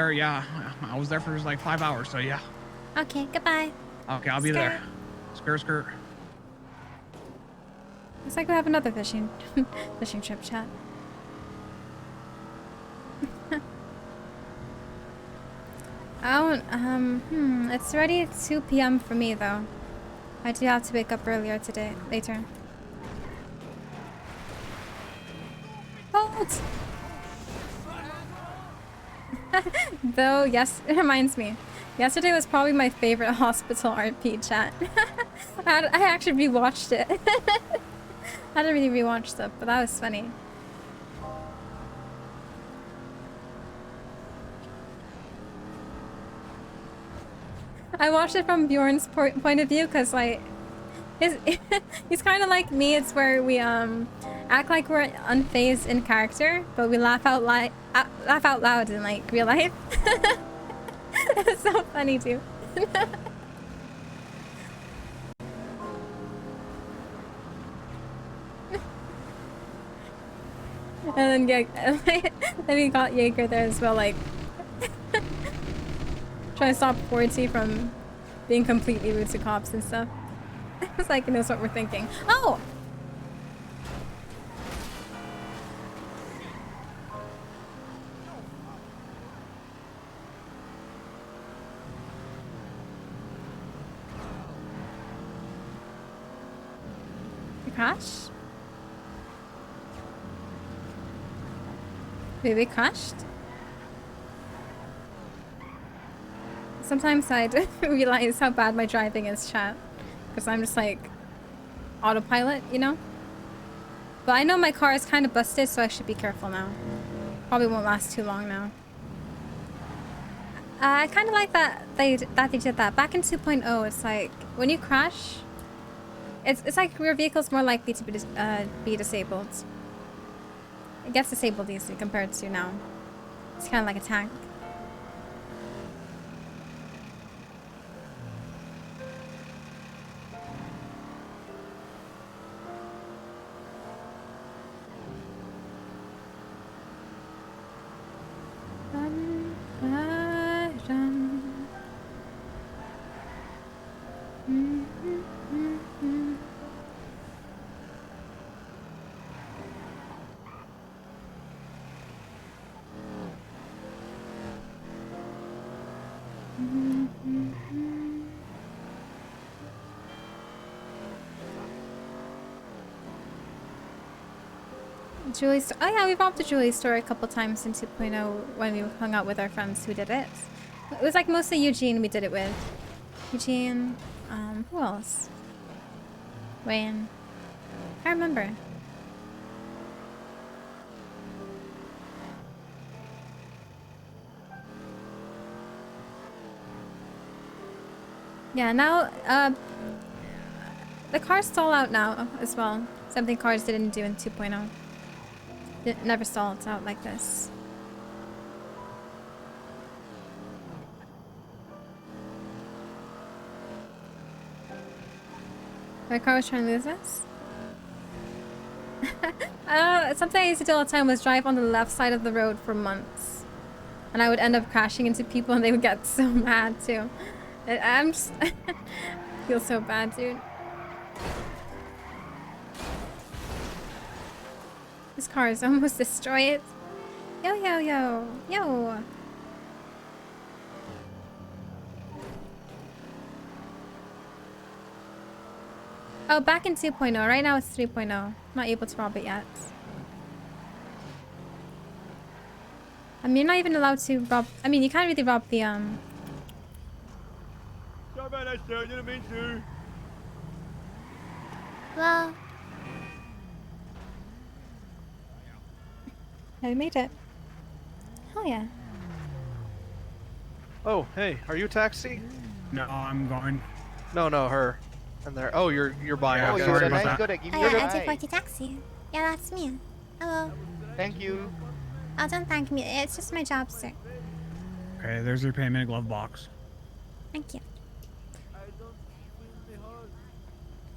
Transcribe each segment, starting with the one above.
Yeah, I was there for like 5 hours, so yeah. Okay, goodbye. Okay, I'll be there. Skirt. Looks like we have another fishing trip chat. It's already 2 p.m. for me though. I do have to wake up later. Bolt! Though, yes, it reminds me. Yesterday was probably my favorite hospital RP chat. I actually rewatched it. I hadn't really rewatched stuff, but that was funny. I watched it from Bjorn's point of view because, like, he's kind of like me. It's where we act like we're unfazed in character, but we laugh out loud in like real life. It's so funny too. And then then we got Jaeger there as well, like trying to stop Forty from being completely rude to cops and stuff. It's like he knows what we're thinking. Oh! You crashed? Wait, we crashed? Sometimes I realize how bad my driving is, chat. Because I'm just like autopilot, you know? But I know my car is kind of busted, so I should be careful now. Probably won't last too long now. I kind of like that they did that. Back in 2.0, it's like when you crash, it's like your vehicle's more likely to be disabled. It gets disabled easily compared to now. It's kind of like a tank. Jewelry store. Oh yeah, we robbed the jewelry store a couple times in 2.0 when we hung out with our friends who did it. It was like mostly Eugene we did it with. Eugene, who else? Wayne. I remember. Yeah, now, the cars stall out now as well. Something cars didn't do in 2.0. It never stalls out like this. My car was trying to lose us? Something I used to do all the time was drive on the left side of the road for months. And I would end up crashing into people and they would get so mad too. I'm just... I feel so bad, dude. This car is almost destroyed. Yo. Oh, back in 2.0. Right now it's 3.0. Not able to rob it yet. I mean, you're not even allowed to rob... I mean, you can't really rob the, Sorry about that, sir. Didn't mean to. Well... I made it. Hell yeah. Oh, hey, are you a taxi? No, I'm going. No, her. And there. Oh, you're buying. Yeah, Okay. sorry about that. I take 40 taxi. Yeah, that's me. Hello. Thank you. Oh, don't thank me. It's just my job, sir. Okay, there's your payment glove box. Thank you.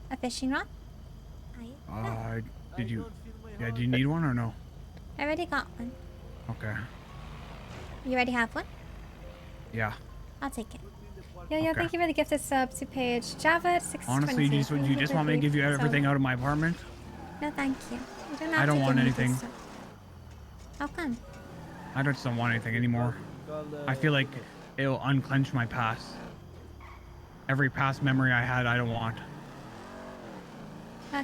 A fishing rod? Did you do you need one or no? I already got one. Okay. You already have one? Yeah. I'll take it. Yo, Okay. thank you for the gifted sub to page Java at 622. Honestly, do you just want me to give you everything out of my apartment? No, thank you. You don't have I don't to want give me anything. this stuff. How come? I just don't want anything anymore. I feel like it'll unclench my past. Every past memory I had, I don't want.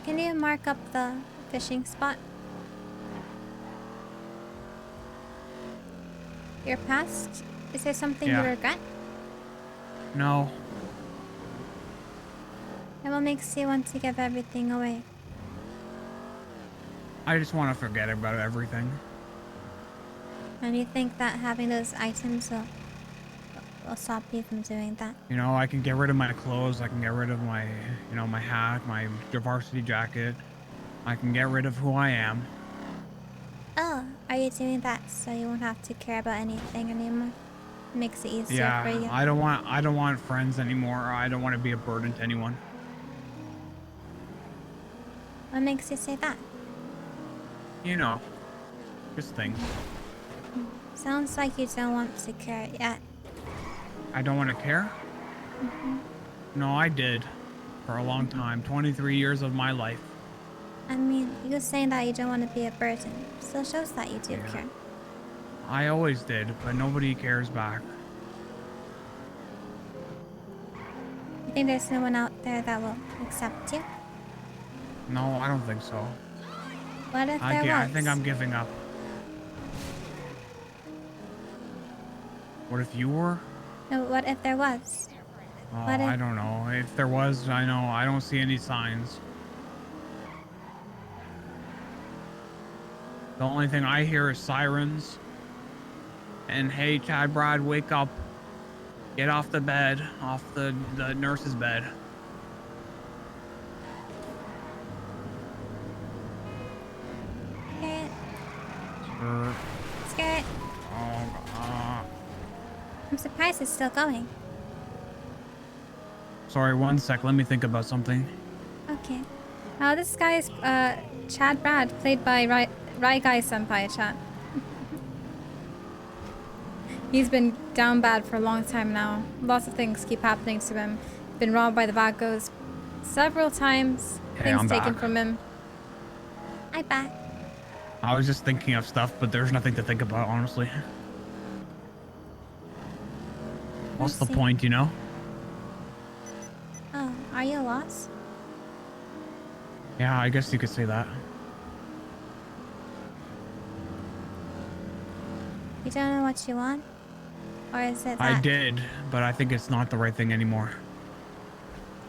Can you mark up the fishing spot? Your past? Is there something Yeah. you regret? No. And what makes you want to give everything away? I just want to forget about everything. And you think that having those items will stop you from doing that? You know, I can get rid of my clothes. I can get rid of my, my hat, my varsity jacket. I can get rid of who I am. Oh, are you doing that so you won't have to care about anything anymore? Makes it easier for you. Yeah, I don't want friends anymore. I don't want to be a burden to anyone. What makes you say that? You know, just things. Sounds like you don't want to care yet. I don't want to care? No, I did. For a long time. 23 years of my life. I mean, you saying that you don't want to be a burden still shows that you do care. I always did, but nobody cares back. You think there's no one out there that will accept you? No, I don't think so. What if there was? I think I'm giving up. What if you were? No, what if there was? Oh, What if- I don't know. If there was, I know. I don't see any signs. The only thing I hear is sirens. And hey, Chad Brad, wake up. Get off the bed, off the nurse's bed. Skirt. Sure. Skirt. Oh, I'm surprised it's still going. sorry, one sec. Let me think about something. Okay. This guy is Chad Brad, played by Rai Guy Senpai chat. He's been down bad for a long time now. Lots of things keep happening to him. Been robbed by the Vagos several times. Hey, Things I'm taken back. from him. I back. I was just thinking of stuff, but there's nothing to think about, honestly. What's the see. point, you know? Oh, are you lost? Yeah, I guess you could say that. You don't know what you want? Or is it that I did, but I think it's not the right thing anymore.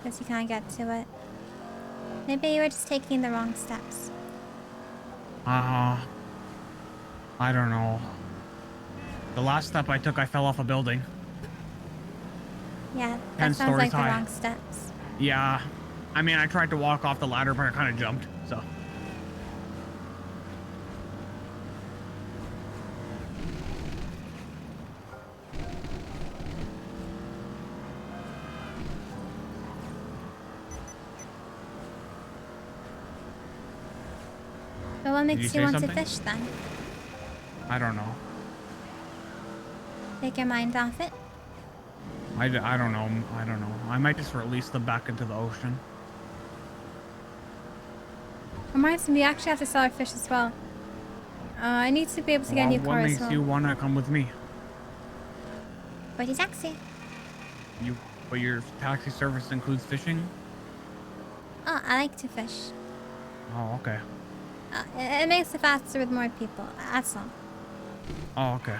because you can't get to it? Maybe you were just taking the wrong steps. I don't know. The last step I took, I fell off a building. Yeah, 10 that sounds like stories the high. wrong steps. Yeah. I mean, I tried to walk off the ladder, but I kind of jumped, so. But what you makes you say want something? to fish then? I don't know. Take your mind off it? I don't know. I don't know. I might just release them back into the ocean. Reminds me, we actually have to sell our fish as well. I need to be able to get a new What car as makes well. you want to come with me? For the taxi. But your taxi service includes fishing? Oh, I like to fish. Oh, okay. It makes it faster with more people. That's all. Oh, okay.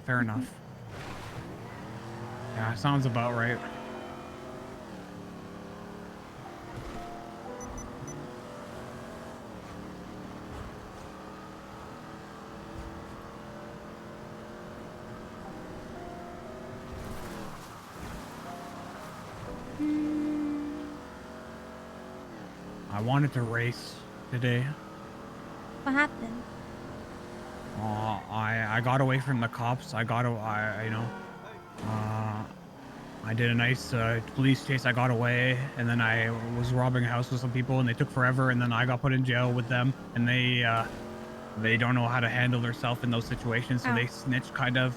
Fair enough. Yeah, sounds about right. I wanted to race today. What happened? I got away from the cops. I did a nice police chase. I got away, and then I was robbing a house with some people, and they took forever, and then I got put in jail with them, and they don't know how to handle themselves in those situations, so Oh. they snitched, kind of.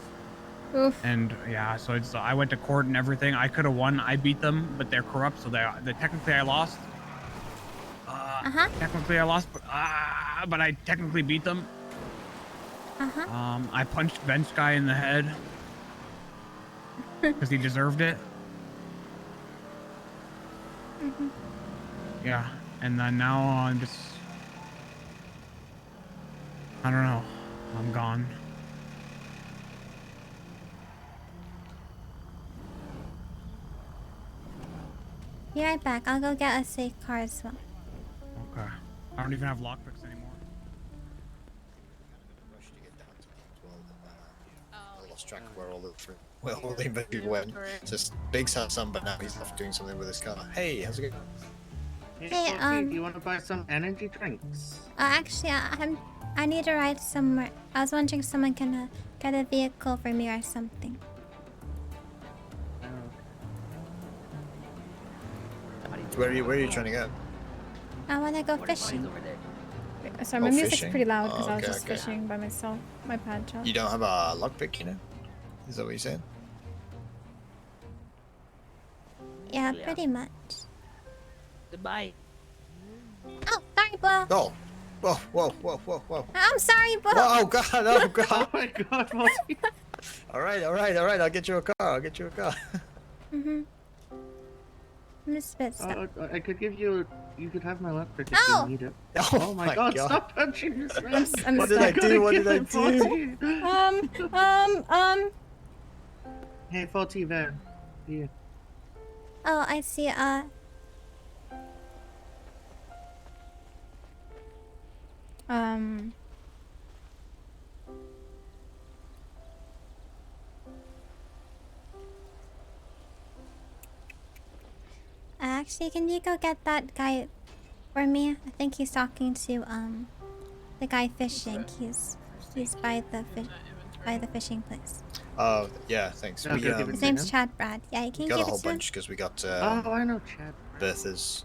Oof. And yeah, so it's I went to court and everything. I could have won. I beat them, but they're corrupt, so they technically I lost. Technically I lost, but I technically beat them. I punched bench guy in the head because he deserved it. Yeah, and then now I'm just, I don't know, I'm gone. Be right back. I'll go get a safe car as well. Okay. I don't even have lockpicks anymore. I lost track of where all the inventory went. Just Biggs had some, but now he's off doing something with his car. Hey, how's it going? Hey, do you want to buy some energy drinks? Actually, I need to ride somewhere. I was wondering if someone can get a vehicle for me or something. Where are you trying to go? I want to go fishing. Sorry, my Oh, music's fishing? pretty loud because Oh, I was okay, just okay. fishing by myself. My pad job. You don't have a lockpick, you know? Is that what you're saying? Yeah, pretty much. Goodbye. Oh, sorry, Bo. Oh! Whoa. I'm sorry, Bo. Oh, God, oh, God. Oh my god, Monty. Alright, I'll get you a car, Miss Bit, stop. I could give you. You could have my lockpick if Oh! you need it. Oh, my god, stop punching his friend. I'm What did I do? What did I do? Hey, 40 van. Here. Oh, I see, Actually, can you go get that guy for me? I think he's talking to, the guy fishing. He's by the fishing place. Oh, yeah, thanks. Okay, give it His to name's him. Chad Brad. Yeah, you can got a give whole it to him. bunch because we got Oh, I know Chad. Bertha's.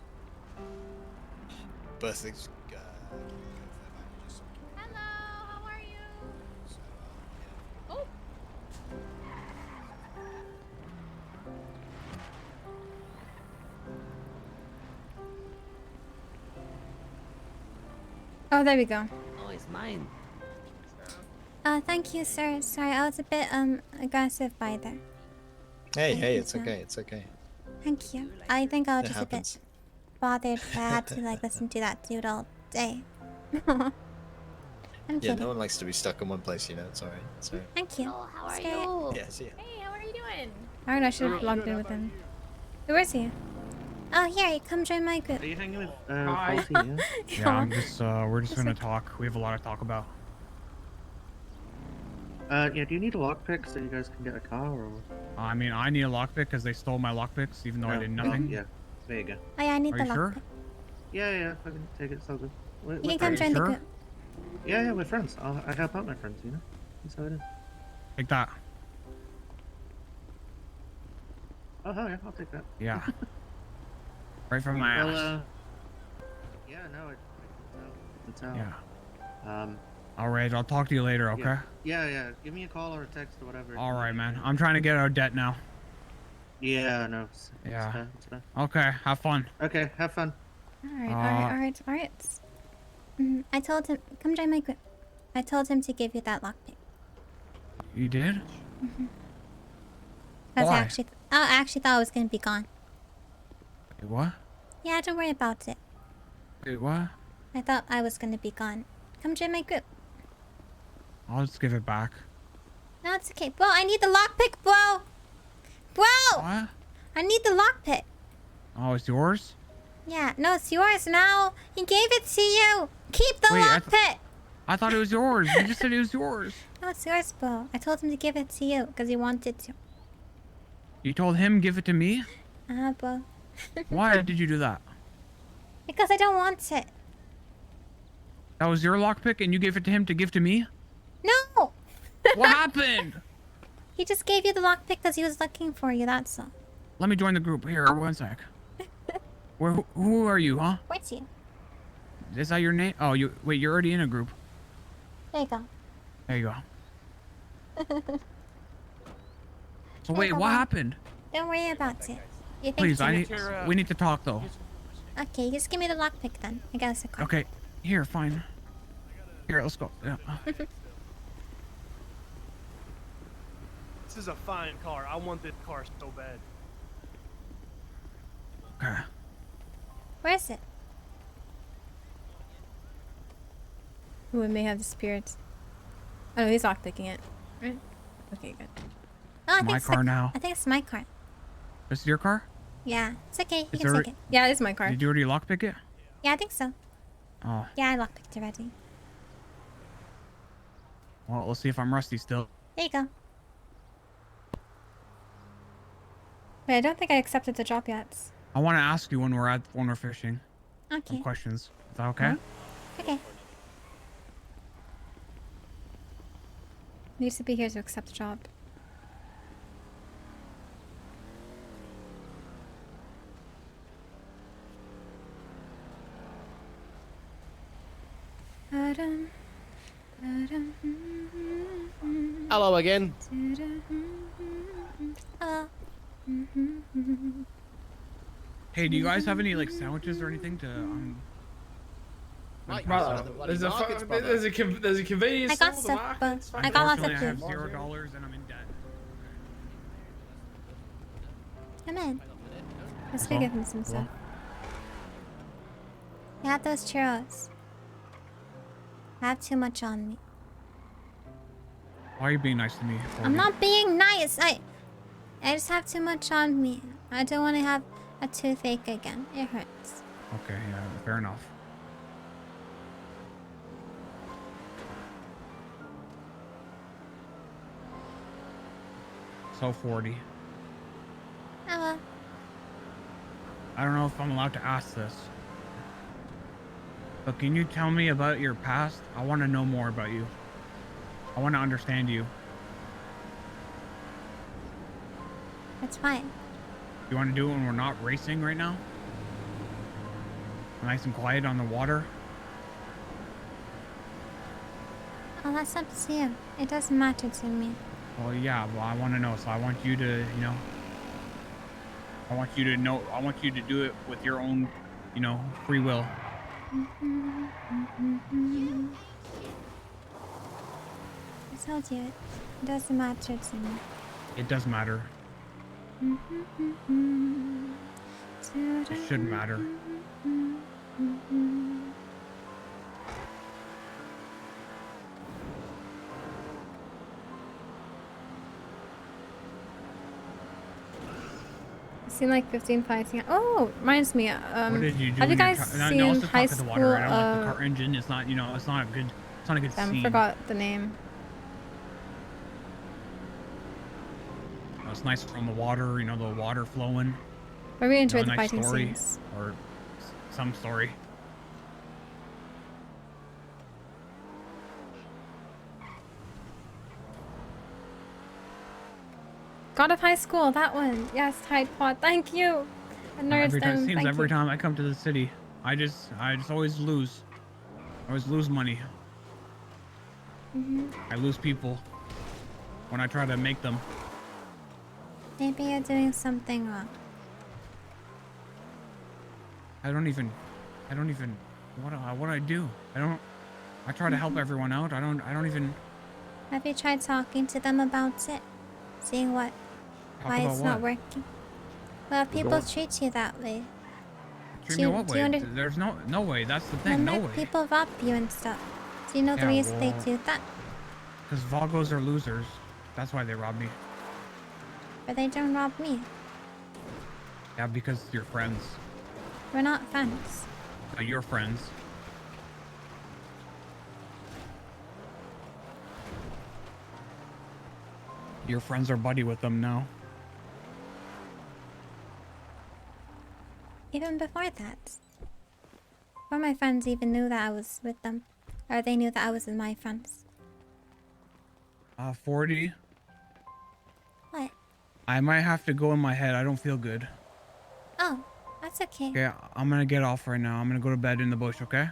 Hello, how are you? Oh, there we go. Oh, it's mine. Thank you, sir. Sorry, I was a bit, aggressive by there. Hey, it's okay. Thank you. I think I was It just happens. a bit bothered. I had to, like, listen to that dude all day. I'm Yeah, kidding. no one likes to be stuck in one place, you know. It's alright. Thank you. Oh, how are Stay- you? Yeah, see ya. Hey, how are you doing? I don't know, I should have logged in with him. Who is he? Oh, here, come join my group. Are you hanging with Hi. 40, yeah? Yeah, I'm just, we're just gonna talk. We have a lot to talk about. Yeah, do you need a lockpick so you guys can get a car or? I mean, I need a lockpick because they stole my lockpicks, even though I did nothing. Yeah, there you go. Oh, yeah, I need Are the you sure? lockpick. Yeah, I can take it, it's all good. You can come Are you join the sure? group. Yeah, we're friends. I help out my friends, you know? That's how it is. Take that. Oh, hell yeah, I'll take that. Yeah. Right from my Well, ass. yeah, no, it's out. Yeah. Um, All right, I'll talk to you later, okay? yeah, give me a call or a text or whatever. All right, man. I'm trying to get out of debt now. Yeah, no. Yeah. It's fair. Okay, have fun. Okay, have fun. Alright. I told him, come join my group. I told him to give you that lockpick. You did? Because Why? I actually thought I was gonna be gone. Wait, what? Yeah, don't worry about it. Wait, what? I thought I was gonna be gone. Come join my group. I'll just give it back. No, it's okay. Bro, I need the lockpick, bro! Bro! What? I need the lockpick. Oh, it's yours? Yeah, no, it's yours now. He gave it to you. Keep the Wait, lockpick. I thought it was yours. You just said it was yours. No, it's yours, bro. I told him to give it to you because he wanted to. You told him give it to me? Bro. Why did you do that? Because I don't want it. That was your lockpick and you gave it to him to give to me? No! What happened? He just gave you the lockpick because he was looking for you, that's all. Let me join the group. Here, one sec. Who are you, huh? Where's he? Is that your name? Oh, wait, you're already in a group. There you go. There you go. Oh, wait, what happened? Don't worry about it. You think Please, so? we need to talk though. Okay, just give me the lockpick then. I guess a car. Okay, here, fine. Here, let's go. Yeah. This is a fine car. I want this car so bad. Okay. Where is it? Ooh, it may have disappeared. Oh, no, he's lockpicking it. Right? Okay, good. Oh, I think My it's car now. I think it's my car. This is your car? Yeah, it's okay. You It's can take it. Yeah, it's my car. Did you already lockpick it? Yeah, I think so. Oh. Yeah, I lockpicked it already. Well, let's see if I'm rusty still. There you go. Wait, I don't think I accepted the job yet. I want to ask you when we're fishing. Okay. Some questions. Is that okay? Okay. Needs to be here to accept the job. Hello again. Hey, do you guys have any like sandwiches or anything to Brother, there's a convenience I got store, the stuff, market's but I got lots of Unfortunately, I have food. $0 and I'm in debt. Come in. Let's go give him some stuff. You have those churros. I have too much on me. Why are you being nice to me? I'm not being nice. I just have too much on me. I don't want to have a toothache again. It hurts. Okay, yeah, fair enough. So 40. Oh well. I don't know if I'm allowed to ask this. But can you tell me about your past? I want to know more about you. I want to understand you. That's fine. You want to do it when we're not racing right now? Nice and quiet on the water? Oh, that's up to you. It doesn't matter to me. Well, yeah, well, I want to know. So I want you to, I want you to know, I want you to do it with your own, free will. I told you, it doesn't matter to me. It does matter. It shouldn't matter. I've seen like 15 fights. Oh, reminds me. What did you do? Have you guys seen no, let's just High talk at the School? water. I don't like the car engine. It's not, it's not a good, it's not a good I scene. forgot the name. It's nice from the water, the water flowing. I really enjoyed the nice fighting story, scenes. or some story. God of High School, that one. Yes, Tide Pod. Thank you. Every time, Thank every you. time I come to the city, I just always lose. I always lose money. I lose people when I try to make them. Maybe you're doing something wrong. I don't even, what do I do? I try to help everyone out. I don't even. Have you tried talking to them about it? Seeing why it's not working? Well, people treat you that way. Treat me what way? There's no way. That's the thing. No way. People rob you and stuff. Do you know the reason they do that? Because Vagos are losers. That's why they rob me. But they don't rob me. Yeah, because you're friends. We're not friends. You're friends. Your friends are buddy with them now. Even before that. Before my friends even knew that I was with them. Or they knew that I was with my friends. 40. What? I might have to go in my head. I don't feel good. Oh, that's okay. Okay, I'm gonna get off right now. I'm gonna go to bed in the bush, okay?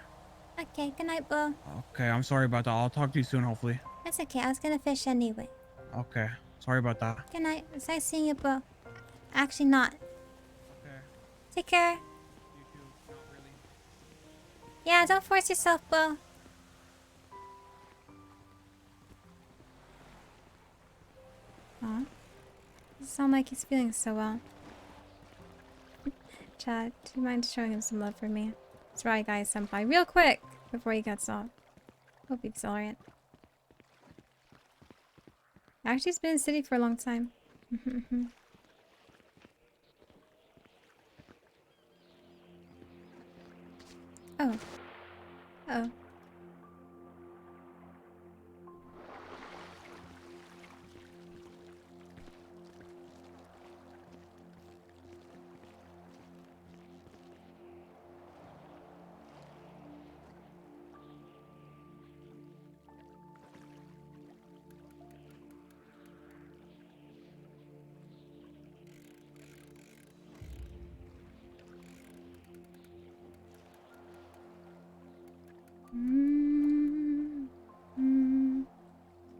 Okay, good night, bro. Okay, I'm sorry about that. I'll talk to you soon, hopefully. That's okay, I was gonna fish anyway. Okay. Sorry about that. Good night. It's nice seeing you, Bo. Actually, not. Okay. Take care. You too. Not really. Yeah, don't force yourself, Bo. Aw. Doesn't sound like he's feeling so well. Chad, do you mind showing him some love for me? That's right, guys, senpai. Real quick, before he gets off. Hope he's alright. Actually, he's been in the city for a long time. Oh. Oh.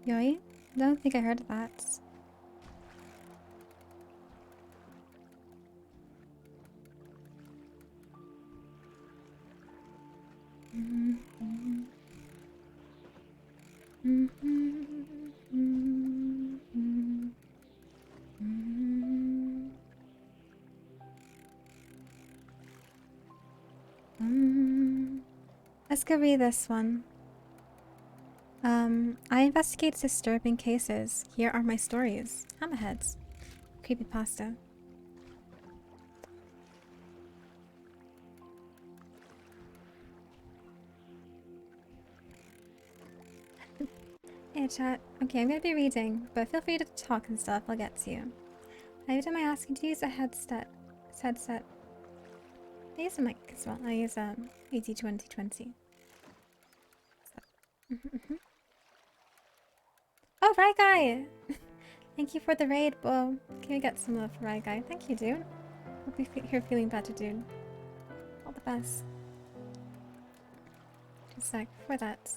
Yoi? Don't think I heard of that. Let's go read this one. I investigate disturbing cases. Here are my stories. Hammerheads. Creepypasta. Hey chat. Okay, I'm gonna be reading, but feel free to talk and stuff. I'll get to you. I am asking to use a headset. I use a mic as well. I use AT2020. Oh, right guy! Thank you for the raid, Bo. Can we get some love for right guy? Thank you, dude. Hope you're feeling better, dude. All the best. Just a sec for that.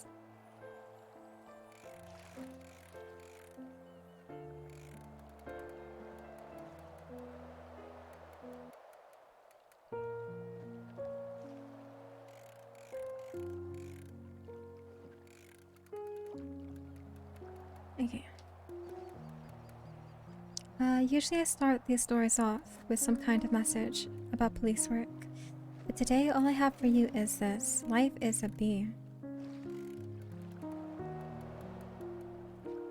Okay. Usually I start these stories off with some kind of message about police work. But today all I have for you is this. Life is a bee.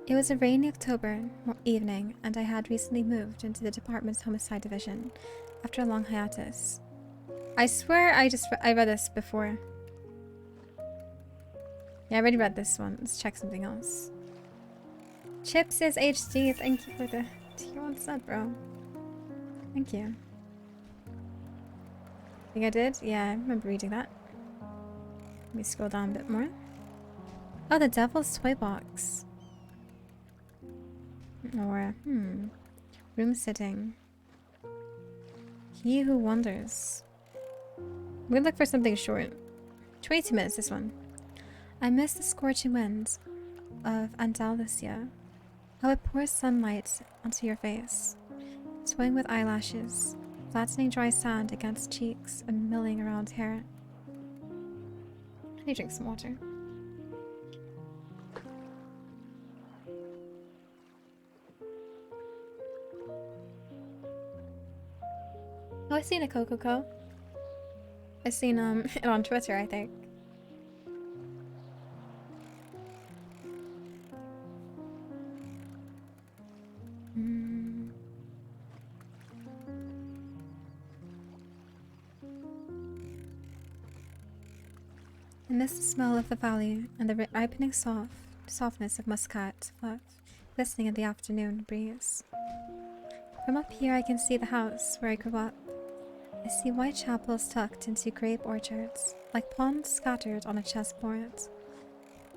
It was a rainy October evening, and I had recently moved into the department's homicide division after a long hiatus. I swear I read this before. Yeah, I already read this one. Let's check something else. Chips is HD. Thank you for the tier 1 sub, bro. Thank you. Think I did? Yeah, I remember reading that. Let me scroll down a bit more. Oh, the Devil's Toy Box. Or, room sitting. He Who Wonders. We'll look for something short. 22 minutes, this one. I miss the scorching winds of Andalusia. How it pours sunlight onto your face. Toying with eyelashes. Flattening dry sand against cheeks and milling around hair. I need to drink some water. Oh, I've seen a Coco. I've seen it on Twitter, I think. I miss the smell of the valley and the ripening softness of muscat fluff glistening in the afternoon breeze. From up here I can see the house where I grew up. I see white chapels tucked into grape orchards, like pawns scattered on a chessboard.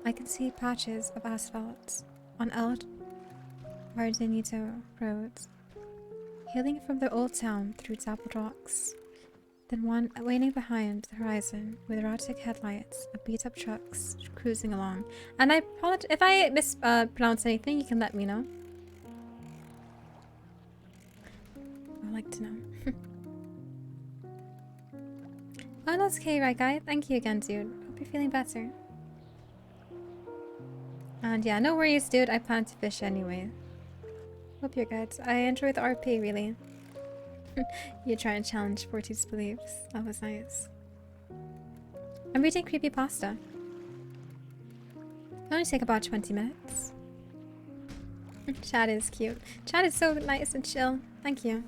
I can see patches of asphalt on El Jardinito Road, hailing from the old town through dappled rocks. Then one waiting behind the horizon with erratic headlights of beat-up trucks cruising along. And I apologize if I mispronounce anything. You can let me know. to know. Oh, that's okay, right, guy? Thank you again, dude. Hope you're feeling better. And yeah, no worries, dude. I plan to fish anyway. Hope you're good. I enjoyed the RP, really. You try and challenge Forty's beliefs. That was nice. I'm reading creepypasta. It'll only take about 20 minutes. Chat is cute. Chat is so nice and chill. Thank you.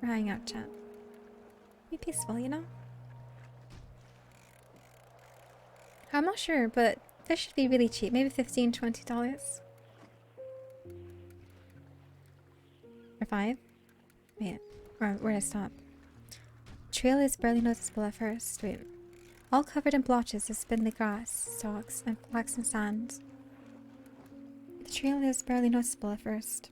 We're hanging out, chat. Be peaceful, you know? I'm not sure, but fish should be really cheap. Maybe $15, $20. Or 5? Wait, where did I stop? Trail is barely noticeable at first. Wait. All covered in blotches of spindly grass, stalks, and flaxen sand. The trail is barely noticeable at first.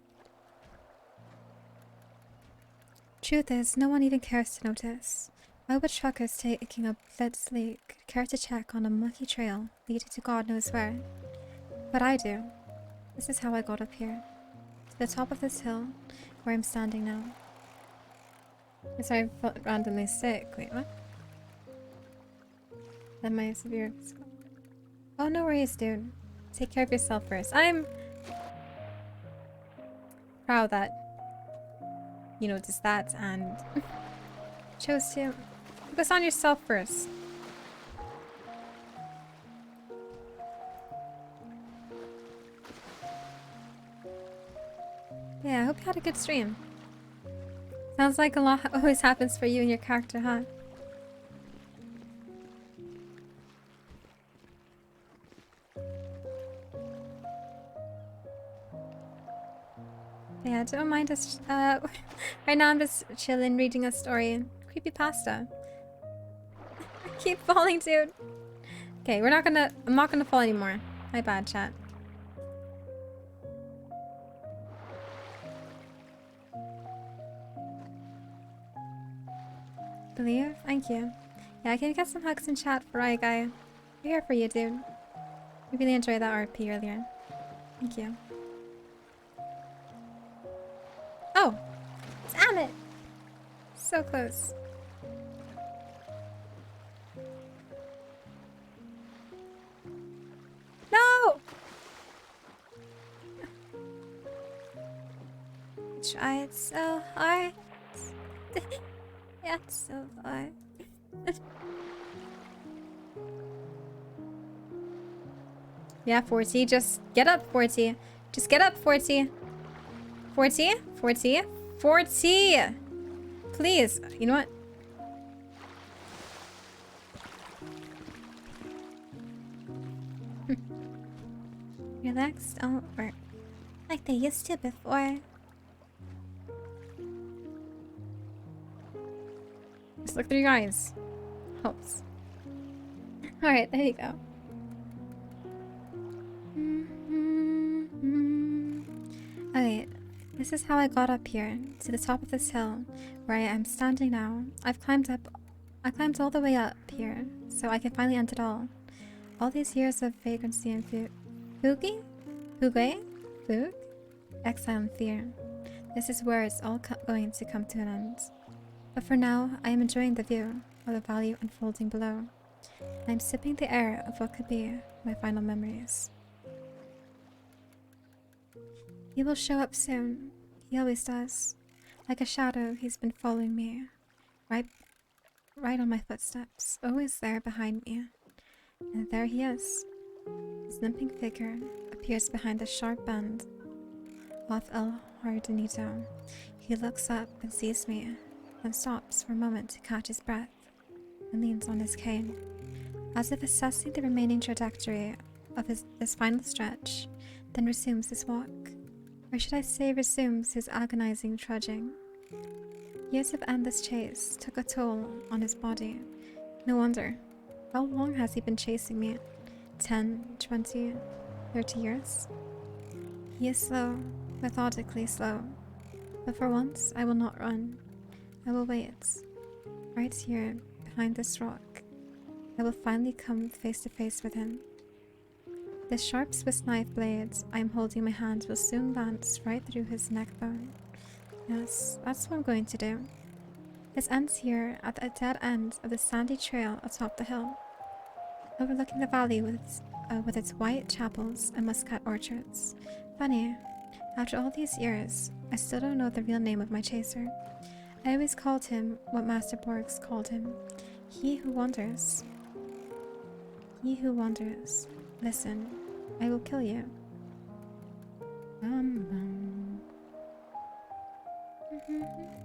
Truth is, no one even cares to notice. Why would truckers taking up this lake care to check on a mucky trail leading to God knows where? But I do. This is how I got up here. To the top of this hill, where I'm standing now. Sorry, I felt randomly sick. Wait, what? Then my severe... Oh, no worries, dude. Take care of yourself first. I'm proud that you noticed that and chose to focus on yourself first. Yeah, I hope you had a good stream. Sounds like a lot always happens for you and your character, huh? Yeah, don't mind us. Right now I'm just chilling, reading a story. Creepypasta. I keep falling, dude. Okay, I'm not gonna fall anymore. My bad, chat. Believe? Thank you. Yeah, I can get some hugs in chat for Right Guy. We're here for you, dude. We really enjoyed that RP earlier. Thank you. Oh! Damn it! So close. No! I tried so hard. Yeah, so hard. Yeah, 40. Just get up, 40. Just get up, 40. 40? 40? 40! Please. You know what? Your legs don't work like they used to before. Just look through your eyes. Helps. Alright, there you go. Okay, this is how I got up here, to the top of this hill, where I am standing now. I climbed all the way up here, so I can finally end it all. All these years of vagrancy and fugue? Exile and fear. This is where it's all going to come to an end. But for now, I am enjoying the view of the valley unfolding below. I am sipping the air of what could be my final memories. He will show up soon. He always does. Like a shadow, he's been following me. Right on my footsteps. Always there behind me. And there he is. His limping figure appears behind the sharp bend off El Jardinito. He looks up and sees me, then stops for a moment to catch his breath and leans on his cane, as if assessing the remaining trajectory of this final stretch, then resumes his walk. Or should I say resumes his agonizing trudging. Years of endless chase took a toll on his body. No wonder. How long has he been chasing me? 10, 20, 30 years? He is slow, methodically slow. But for once, I will not run. I will wait. Right here, behind this rock. I will finally come face to face with him. The sharp Swiss knife blade I am holding in my hand will soon lance right through his neck bone. Yes, that's what I'm going to do. This ends here at the dead end of the sandy trail atop the hill, overlooking the valley with its white chapels and muscat orchards. Funny, after all these years, I still don't know the real name of my chaser. I always called him what Master Borgs called him. He who wanders. He who wanders. Listen, I will kill you.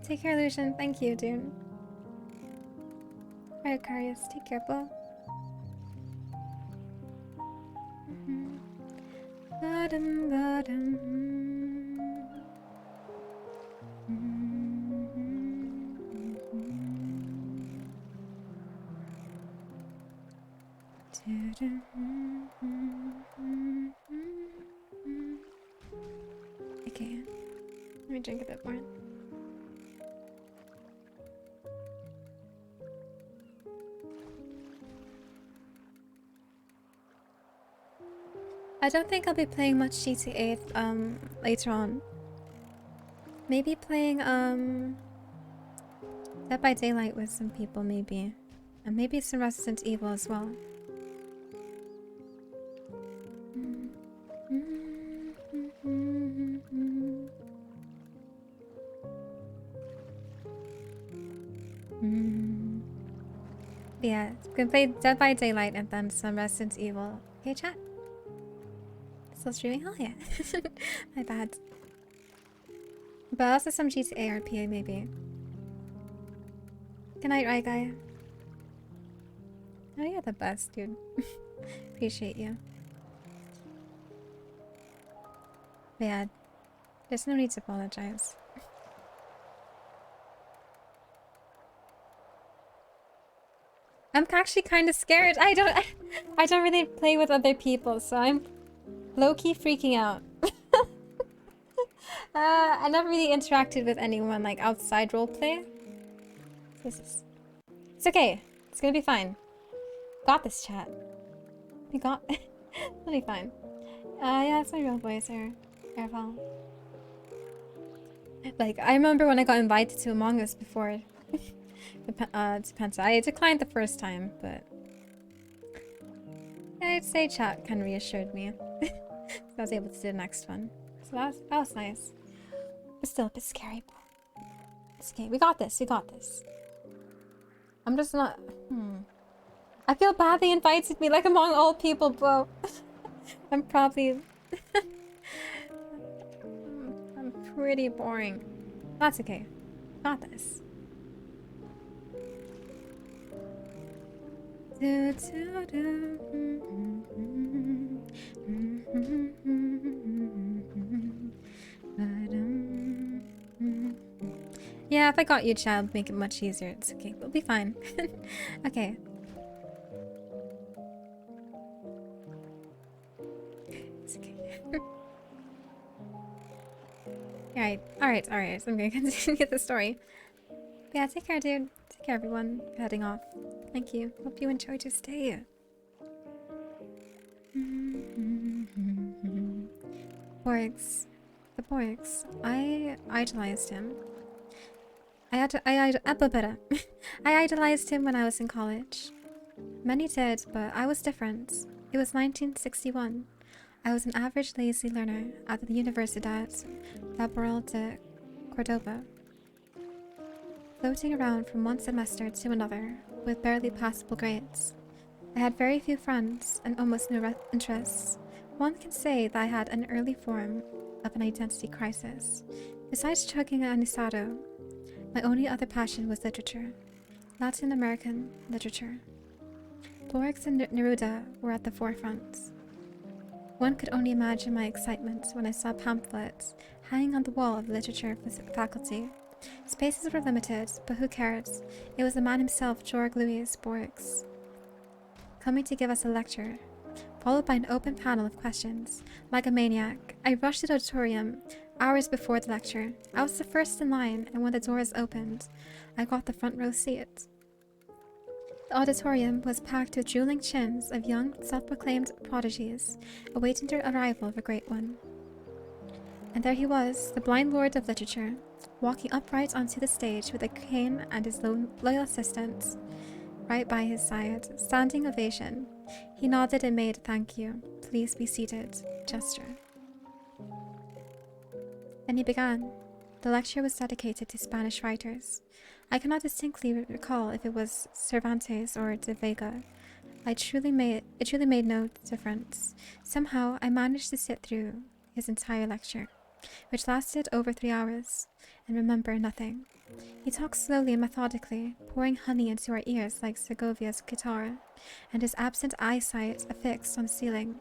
Take care, Lucian. Thank you, dude. Alright, Carius. Take care, bro. Okay, let me drink a bit more. I don't think I'll be playing much GTA later on. Maybe playing Dead by Daylight with some people, maybe. And maybe some Resident Evil as well. Yeah, gonna play Dead by Daylight and then some Resident Evil. Okay, chat? Still streaming? Oh yeah. My bad. But also some GTA RPA maybe. Good night, right guy? Oh, you're the best, dude. Appreciate you. But yeah, there's no need to apologize. I'm actually kind of scared. I don't really play with other people, so I'm low-key freaking out. I never really interacted with anyone like outside roleplay. It's okay. It's gonna be fine. Got this, chat. We got. It'll be fine. Yeah, it's my real voice, Airval. Like, I remember when I got invited to Among Us before. Depends. I declined the first time, but I'd say chat kind of reassured me. So I was able to do the next one. So that was nice. But still a bit scary. It's okay. We got this. We got this. I'm just not... I feel bad they invited me, like, among all people, bro. I'm probably... I'm pretty boring. That's okay. Got this. Yeah, if I got you, child, make it much easier. It's okay. We'll be fine. Okay. It's okay. Alright. I'm gonna continue the story. But yeah, take care, dude. Take care, everyone. Heading off. Thank you. Hope you enjoyed your stay. Borgs. The Borgs. I idolized him. I idolized him when I was in college. Many did, but I was different. It was 1961. I was an average lazy learner at the Universidad Laboral de Cordoba, floating around from one semester to another with barely passable grades. I had very few friends and almost no interests. One can say that I had an early form of an identity crisis. Besides chugging an anisado, my only other passion was literature. Latin American literature. Borgs and Neruda were at the forefront. One could only imagine my excitement when I saw pamphlets hanging on the wall of the literature faculty. Spaces were limited, but who cared? It was the man himself, Georg Louis Borgs, coming to give us a lecture, followed by an open panel of questions. Like a maniac, I rushed to the auditorium hours before the lecture. I was the first in line, and when the doors opened, I got the front row seat. The auditorium was packed with drooling chins of young, self-proclaimed prodigies, awaiting the arrival of a great one. And there he was, the blind lord of literature, walking upright onto the stage with a cane and his loyal assistants right by his side. Standing ovation. He nodded and made "thank you, please be seated" gesture. Then he began. The lecture was dedicated to Spanish writers. I cannot distinctly recall if it was Cervantes or de Vega. It truly made no difference. Somehow, I managed to sit through his entire lecture, which lasted over 3 hours, and remember nothing. He talked slowly and methodically, pouring honey into our ears like Segovia's guitar, and his absent eyesight affixed on the ceiling.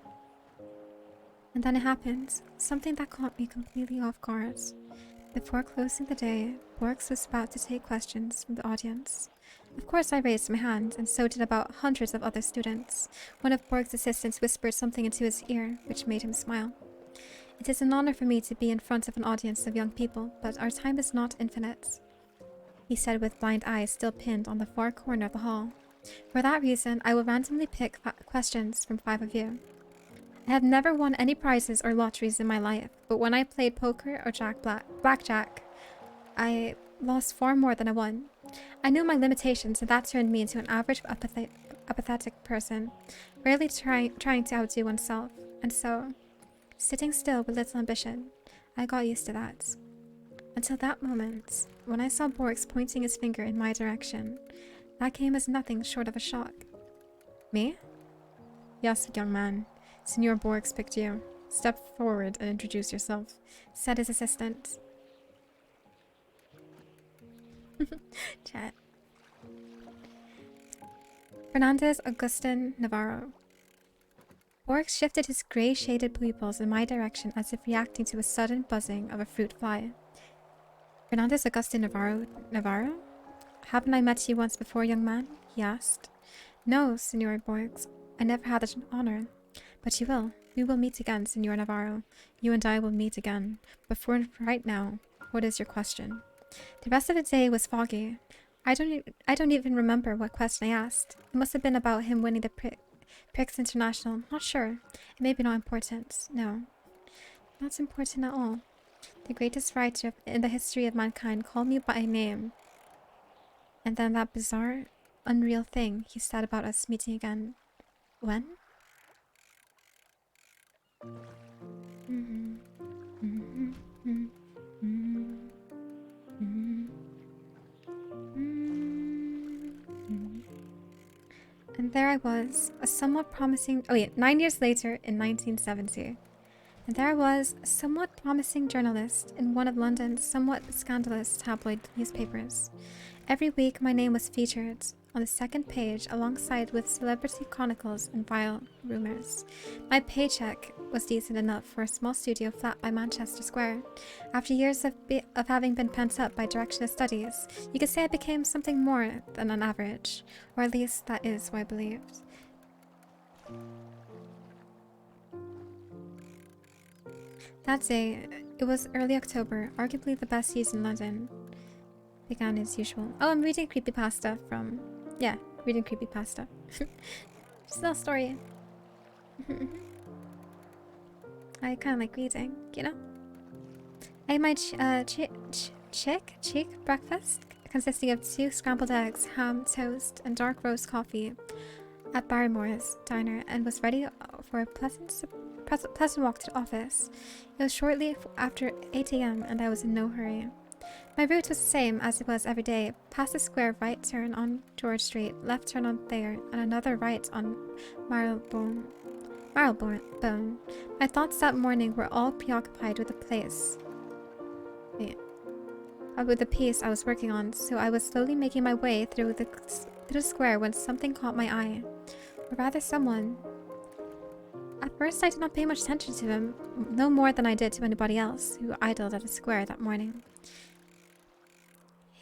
And then it happened, something that caught me completely off guard. Before closing the day, Borks was about to take questions from the audience. Of course I raised my hand, and so did about hundreds of other students. One of Borg's assistants whispered something into his ear, which made him smile. It is an honor for me to be in front of an audience of young people, but our time is not infinite, he said with blind eyes still pinned on the far corner of the hall. For that reason, I will randomly pick questions from 5 of you. I have never won any prizes or lotteries in my life, but when I played poker or blackjack, I lost far more than I won. I knew my limitations, and that turned me into an average apathetic person, rarely trying to outdo oneself, and so, sitting still with little ambition, I got used to that. Until that moment, when I saw Borks pointing his finger in my direction, that came as nothing short of a shock. Me? Yes, young man. Senor Borks picked you. Step forward and introduce yourself, said his assistant. Chat. Fernandez Augustin Navarro. Borks shifted his gray-shaded pupils in my direction as if reacting to a sudden buzzing of a fruit fly. Fernandez Augustin Navarro? Haven't I met you once before, young man? He asked. No, Senor Borks. I never had that honor. But you will. We will meet again, Senor Navarro. You and I will meet again. But for right now, what is your question? The rest of the day was foggy. I don't even remember what question I asked. It must have been about him winning the Prix International. Not sure. It may be not important. No. Not important at all. The greatest writer in the history of mankind called me by name. And then that bizarre, unreal thing he said about us meeting again. When? And there I was, a somewhat promising... 9 years later in 1970. And there I was, a somewhat promising journalist in one of London's somewhat scandalous tabloid newspapers. Every week my name was featured on the second page alongside with celebrity chronicles and vile rumors. My paycheck was decent enough for a small studio flat by Manchester Square. After years of having been pent up by direction of studies, you could say I became something more than an average, or at least that is what I believed. That day, it was early October, arguably the best season in London. Began as usual. Oh, I'm reading creepypasta from... Yeah, reading creepypasta. Just a little story. I kind of like reading, you know? I had my cheek breakfast, consisting of 2 scrambled eggs, ham, toast, and dark roast coffee at Barrymore's diner, and was ready for a pleasant walk to the office. It was shortly after 8 a.m. and I was in no hurry. My route was the same as it was every day. Past the square, right turn on George Street, left turn on Thayer, and another right on Marylebone. My thoughts that morning were all preoccupied with the piece I was working on, so I was slowly making my way through the square when something caught my eye. Or rather someone. At first I did not pay much attention to him, no more than I did to anybody else who idled at the square that morning.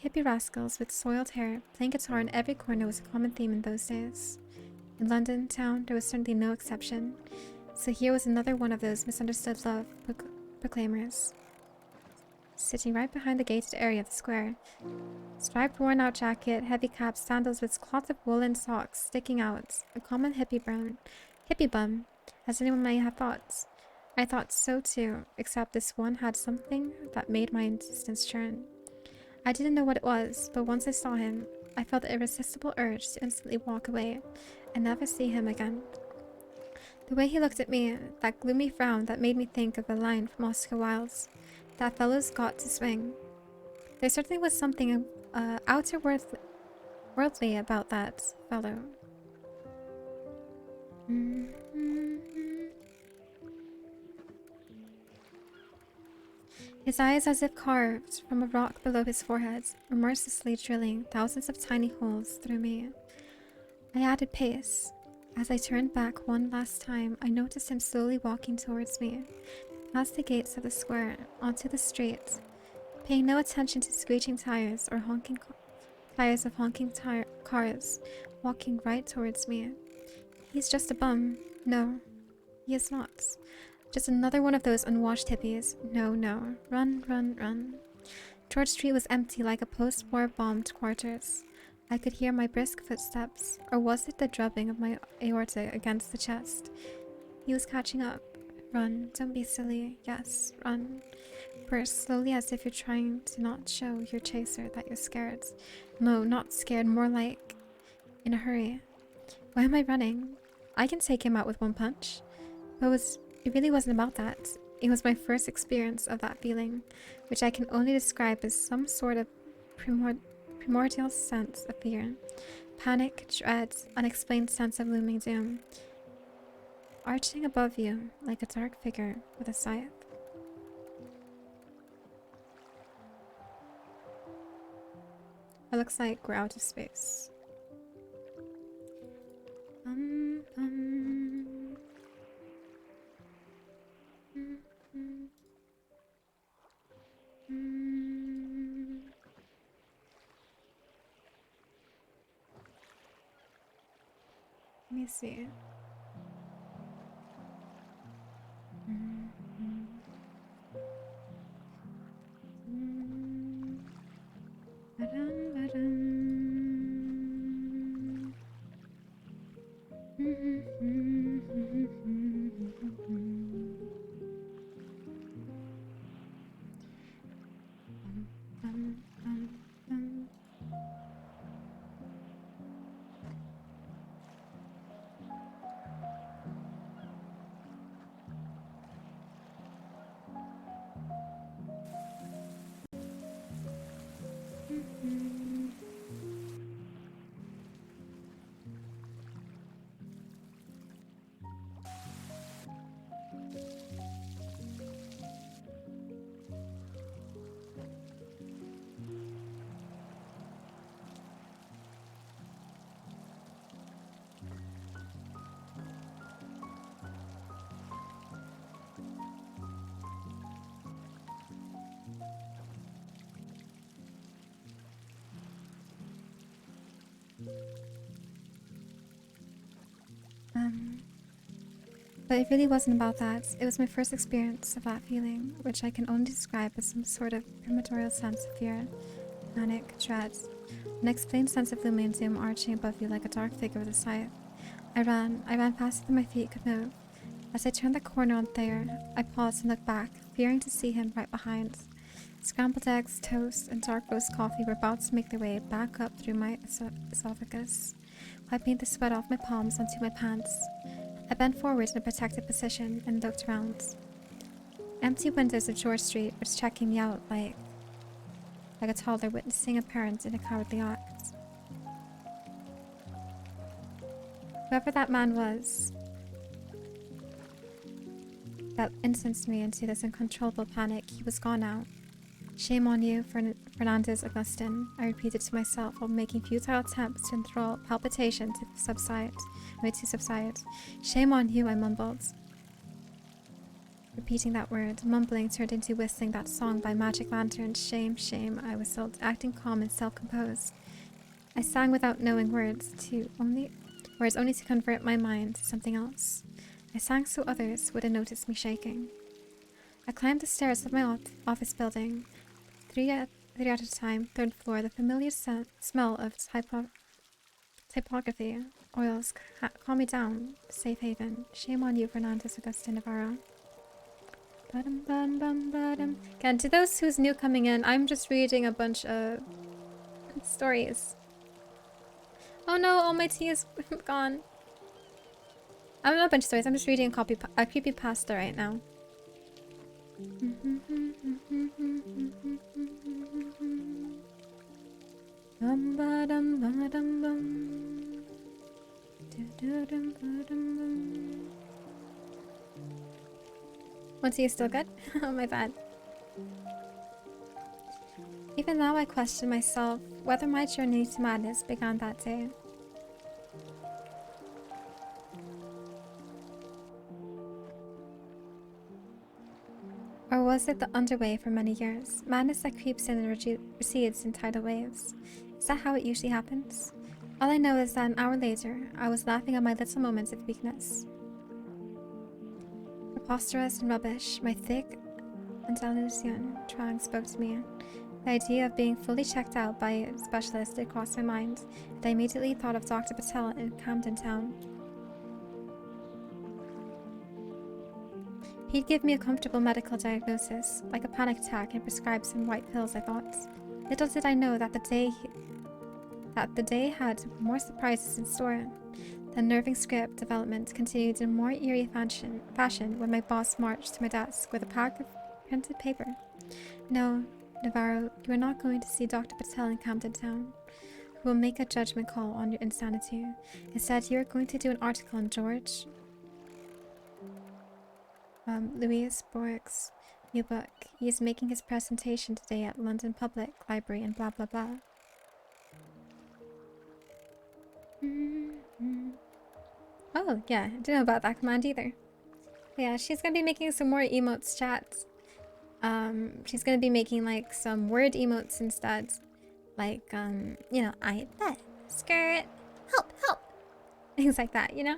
Hippie rascals with soiled hair playing guitar in every corner was a common theme in those days. In London town, there was certainly no exception, so here was another one of those misunderstood love proclaimers. Sitting right behind the gated area of the square. Striped worn-out jacket, heavy cap, sandals with cloth of woolen socks sticking out. A common hippie bum, as anyone may have thought. I thought so too, except this one had something that made my insistence churn. I didn't know what it was, but once I saw him, I felt the irresistible urge to instantly walk away and never see him again. The way he looked at me, that gloomy frown that made me think of the line from Oscar Wilde's, "That fellow's got to swing." There certainly was something outer worldly about that fellow. His eyes, as if carved from a rock below his forehead, were mercilessly drilling thousands of tiny holes through me. I added pace. As I turned back one last time, I noticed him slowly walking towards me, past the gates of the square, onto the street, paying no attention to screeching tires or tires of honking cars, walking right towards me. He's just a bum. No, he is not. Just another one of those unwashed hippies. No, no. Run, run, run. George Street was empty like a post-war bombed quarters. I could hear my brisk footsteps, or was it the drubbing of my aorta against the chest? He was catching up. Run, don't be silly. Yes, run. Burst slowly as if you're trying to not show your chaser that you're scared. No, not scared, more like in a hurry. Why am I running? I can take him out with one punch. But it really wasn't about that. It was my first experience of that feeling, which I can only describe as some sort of primordial sense of fear. Panic, dread, unexplained sense of looming doom. Arching above you like a dark figure with a scythe. It looks like we're out of space. Let me see. But it really wasn't about that. It was my first experience of that feeling, which I can only describe as some sort of prematorial sense of fear, panic, dread, an unexplained sense of looming doom arching above you like a dark figure with a scythe. I ran faster than my feet could move. As I turned the corner on Thayer, I paused and looked back, fearing to see him right behind. Scrambled eggs, toast, and dark roast coffee were about to make their way back up through my esophagus, wiping the sweat off my palms onto my pants. I bent forward in a protected position and looked around. Empty windows of George Street were checking me out like a toddler witnessing a parent in a cowardly act. Whoever that man was that instanced me into this uncontrollable panic, he was gone now. Shame on you, Fernandez Augustin, I repeated to myself while making futile attempts to enthrall palpitation to subside. Shame on you, I mumbled. Repeating that word, mumbling turned into whistling that song by Magic Lantern. Shame, shame, I whistled, acting calm and self-composed. I sang without knowing words only to convert my mind to something else. I sang so others wouldn't notice me shaking. I climbed the stairs of my office building. Three at a time, third floor, the familiar smell of typography, oils, calm me down, safe haven. Shame on you, Fernandez Augustin Navarro. Again, to those who's new coming in, I'm just reading a bunch of stories. Oh no, all my tea is gone. I'm not a bunch of stories. I'm just reading a creepypasta right now. One tea is still good? Oh my bad. Even now I question myself whether my journey to madness began that day. Or was it the underway for many years? Madness that creeps in and recedes in tidal waves. Is that how it usually happens? All I know is that an hour later, I was laughing at my little moments of weakness. Preposterous and rubbish, my thick Andalusian twang spoke to me. The idea of being fully checked out by a specialist did cross my mind, and I immediately thought of Dr. Patel in Camden Town. He'd give me a comfortable medical diagnosis, like a panic attack, and prescribe some white pills, I thought. Little did I know that the day had more surprises in store. The unnerving script development continued in more eerie fashion when my boss marched to my desk with a pack of printed paper. No, Navarro, you are not going to see Dr. Patel in Camden Town, who will make a judgment call on your insanity. Instead, you are going to do an article on George Louis Borg's new book. He is making his presentation today at London Public Library and blah blah blah. Oh, yeah, I didn't know about that command either. Yeah, she's gonna be making some more emotes, chat. She's gonna be making like some word emotes instead. Like, you know, I bet, skirt, help, help. Things like that, you know?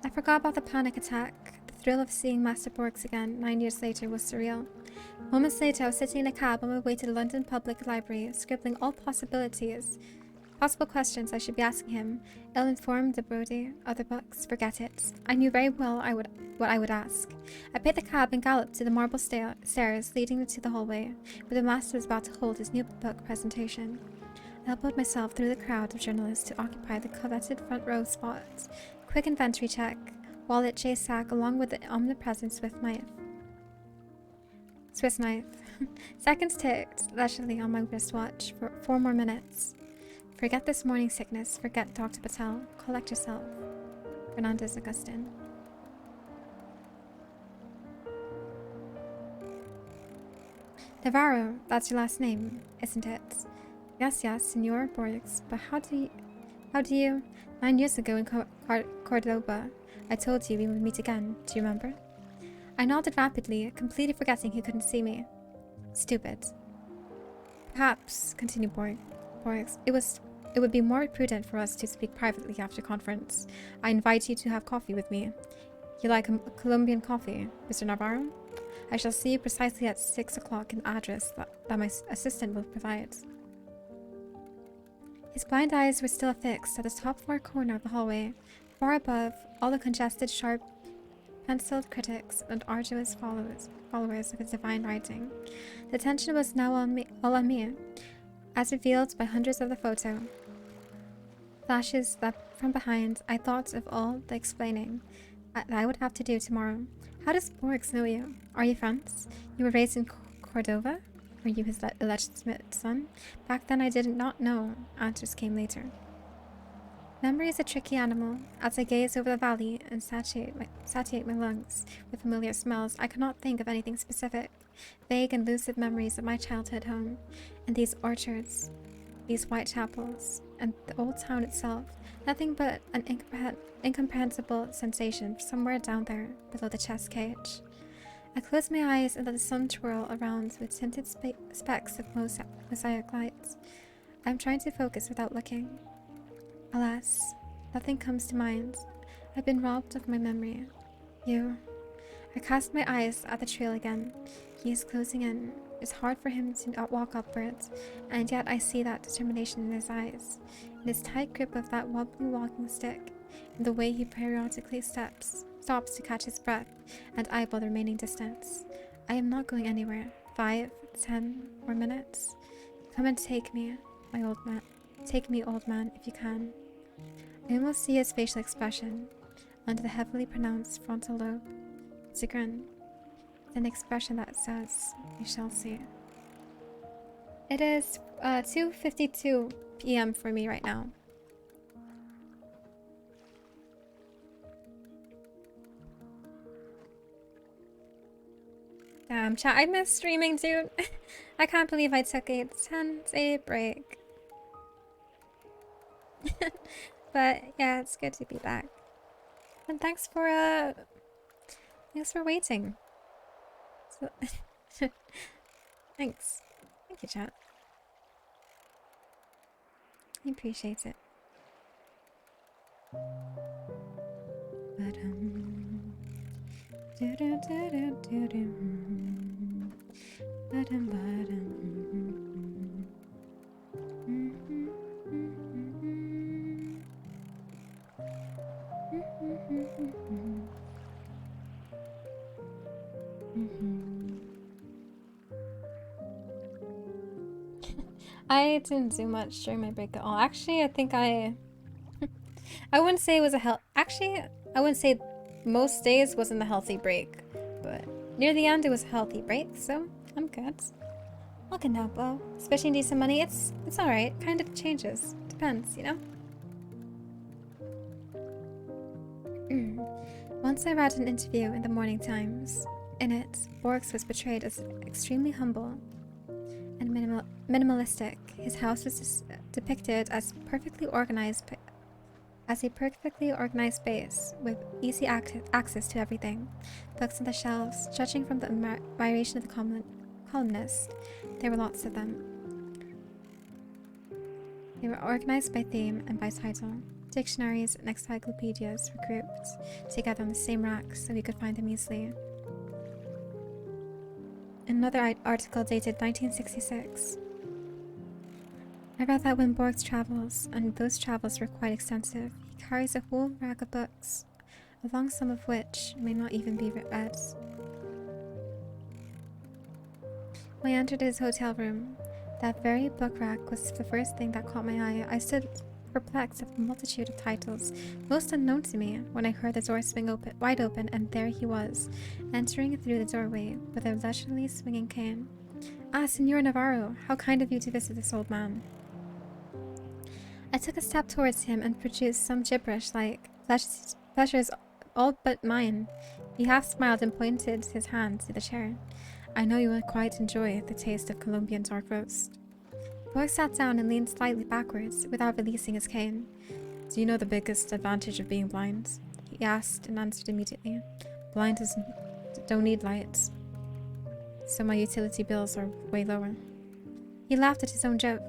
I forgot about the panic attack. The thrill of seeing Master Borks again 9 years later was surreal. Moments later, I was sitting in a cab on my way to the London Public Library, scribbling all possible questions I should be asking him. Ill-informed, the Brody, other books, forget it. I knew very well what I would ask. I paid the cab and galloped to the marble stairs leading to the hallway, where the master was about to hold his new book presentation. I elbowed myself through the crowd of journalists to occupy the coveted front row spot. Quick inventory check, wallet, chase sack, along with the omnipresent Swiss knife. Seconds ticked leisurely on my wristwatch for 4 more minutes. Forget this morning sickness. Forget Dr. Patel. Collect yourself. Fernandez Augustin. Navarro, that's your last name, isn't it? Yes, Senor Borges. But how do you... 9 years ago in Cordoba, I told you we would meet again. Do you remember? I nodded rapidly, completely forgetting he couldn't see me. Stupid. Perhaps, continued Borges, it would be more prudent for us to speak privately after conference. I invite you to have coffee with me. You like a Colombian coffee, Mr. Navarro? I shall see you precisely at 6 o'clock in the address that my assistant will provide. His blind eyes were still fixed at the top far corner of the hallway, far above all the congested, sharp, penciled critics and arduous followers of his divine writing. The attention was now all on me, as revealed by hundreds of the photo. Flashes that from behind, I thought of all the explaining that I would have to do tomorrow. How does Borgs know you? Are you friends? You were raised in Cordova? Were you his alleged son? Back then I did not know. Answers came later. Memory is a tricky animal. As I gaze over the valley and satiate my lungs with familiar smells, I cannot think of anything specific. Vague and lucid memories of my childhood home, and these orchards, these white chapels, and the old town itself. Nothing but an incomprehensible sensation somewhere down there below the chest cage. I close my eyes and let the sun twirl around with tinted specks of mosaic lights. I'm trying to focus without looking. Alas, nothing comes to mind. I've been robbed of my memory. You. I cast my eyes at the trail again. He is closing in. It's hard for him to not walk upwards, and yet I see that determination in his eyes, in his tight grip of that wobbly walking stick, in the way he periodically stops to catch his breath and eyeball the remaining distance. I am not going anywhere. 5, 10 more minutes. Come and take me, my old man. Take me, old man, if you can. I almost see his facial expression under the heavily pronounced frontal lobe. It's a grin. It's an expression that says, "We shall see." It is 2:52 p.m. for me right now. Damn, chat, I miss streaming, dude. I can't believe I took a 10-day break. But yeah, it's good to be back. And thanks for waiting. So thanks. Thank you, chat. I appreciate it. I didn't do much during my break at all. Actually, I think I wouldn't say it was actually, I wouldn't say most days wasn't a healthy break, but near the end it was a healthy break, so I'm good. I can help though. Especially decent money, it's alright. Kind of changes. Depends, you know? Once I read an interview in the Morning Times. In it, Borgs was portrayed as extremely humble and minimalistic. His house was depicted as a perfectly organized space with easy access to everything. Books on the shelves, judging from the admiration of the columnist, there were lots of them. They were organized by theme and by title. Dictionaries and encyclopedias were grouped together on the same rack so we could find them easily. Another article dated 1966. I read that when Borgs travels, and those travels were quite extensive, he carries a whole rack of books, along some of which may not even be read. When I entered his hotel room, that very book rack was the first thing that caught my eye. I stood perplexed at the multitude of titles, most unknown to me, when I heard the door swing wide open, and there he was, entering through the doorway with a leisurely swinging cane. Ah, Senor Navarro, how kind of you to visit this old man. I took a step towards him and produced some gibberish like, "Pleasure's all but mine." He half smiled and pointed his hand to the chair. "I know you will quite enjoy the taste of Colombian dark roast." Borg sat down and leaned slightly backwards without releasing his cane. "Do you know the biggest advantage of being blind?" he asked and answered immediately. "Blind don't need lights, so my utility bills are way lower." He laughed at his own joke,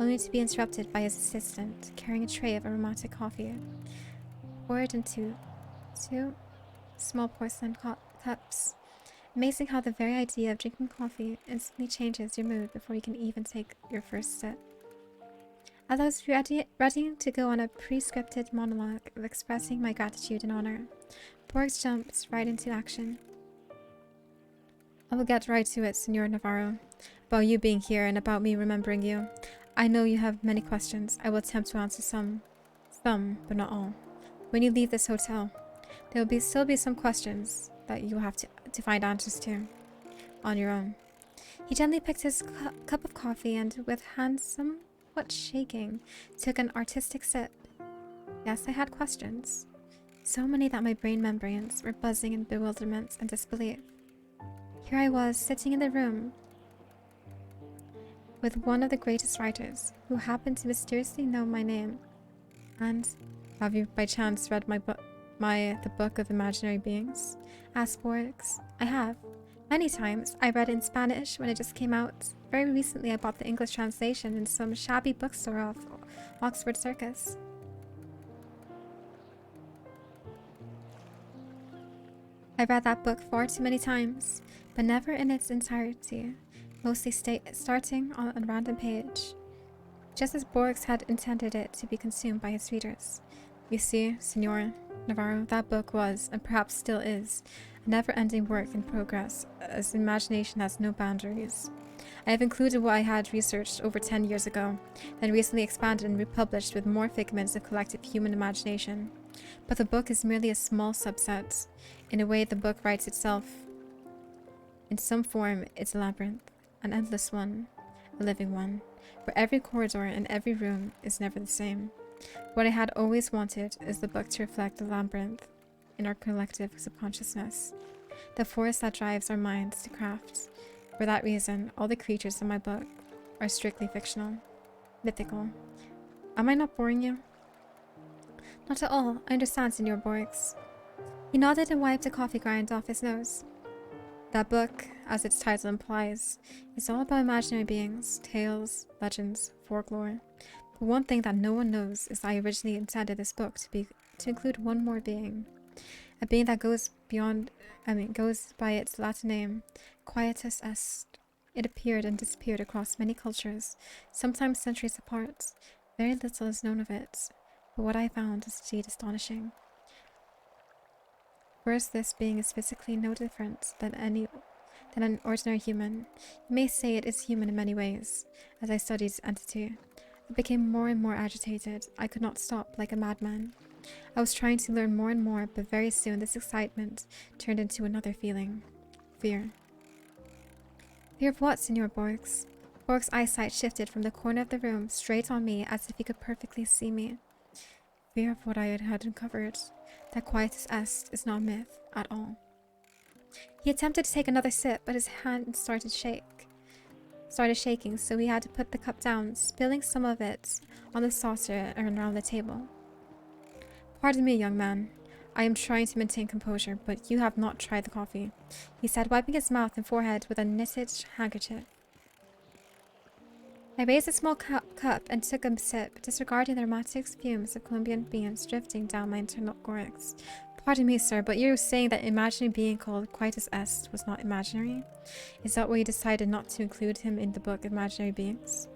only to be interrupted by his assistant carrying a tray of aromatic coffee, poured into 2 small porcelain cups. Amazing how the very idea of drinking coffee instantly changes your mood before you can even take your first sip. As I was ready to go on a pre-scripted monologue of expressing my gratitude and honor, Borgs jumps right into action. "I will get right to it, Senor Navarro. About you being here and about me remembering you. I know you have many questions. I will attempt to answer some, but not all. When you leave this hotel, there will still be some questions that you will have to find answers to on your own." He gently picked his cup of coffee and, with hands somewhat shaking, took an artistic sip. Yes, I had questions. So many that my brain membranes were buzzing in bewilderment and disbelief. Here I was, sitting in the room with one of the greatest writers, who happened to mysteriously know my name. And, "Have you by chance read the Book of Imaginary Beings?" asked Borgs. "I have. Many times. I read it in Spanish when it just came out. Very recently I bought the English translation in some shabby bookstore off Oxford Circus." I read that book far too many times, but never in its entirety. mostly starting on a random page, just as Borges had intended it to be consumed by his readers. You see, Senor Navarro, that book was, and perhaps still is, a never-ending work in progress, as imagination has no boundaries. I have included what I had researched over 10 years ago, then recently expanded and republished with more figments of collective human imagination. But the book is merely a small subset. In a way, the book writes itself. In some form, it's a labyrinth, an endless one, a living one, where every corridor and every room is never the same. What I had always wanted is the book to reflect the labyrinth in our collective subconsciousness, the force that drives our minds to craft. For that reason, all the creatures in my book are strictly fictional, mythical. Am I not boring you? Not at all. I understand, Senor Borges. He nodded and wiped a coffee grind off his nose. That book, as its title implies, is all about imaginary beings, tales, legends, folklore. But one thing that no one knows is that I originally intended this book to include one more being. A being that goes by its Latin name, Quietus Est. It appeared and disappeared across many cultures, sometimes centuries apart. Very little is known of it, but what I found is indeed astonishing. First, this being is physically no different than an ordinary human. You may say it is human in many ways. As I studied its entity, I became more and more agitated. I could not stop, like a madman. I was trying to learn more and more, but very soon this excitement turned into another feeling. Fear. Fear of what, Senor Borges? Borges' eyesight shifted from the corner of the room straight on me as if he could perfectly see me. Fear of what I had uncovered. That Quietus Est is not myth at all. He attempted to take another sip, but his hand started shaking, so he had to put the cup down, spilling some of it on the saucer and around the table. Pardon me, young man. I am trying to maintain composure, but you have not tried the coffee, he said, wiping his mouth and forehead with a knitted handkerchief. I raised a small cup and took a sip, disregarding the aromatic fumes of Colombian beans drifting down my internal cortex. Pardon me, sir, but you're saying that imaginary being called Quietus Est was not imaginary? Is that why you decided not to include him in the book Imaginary Beings?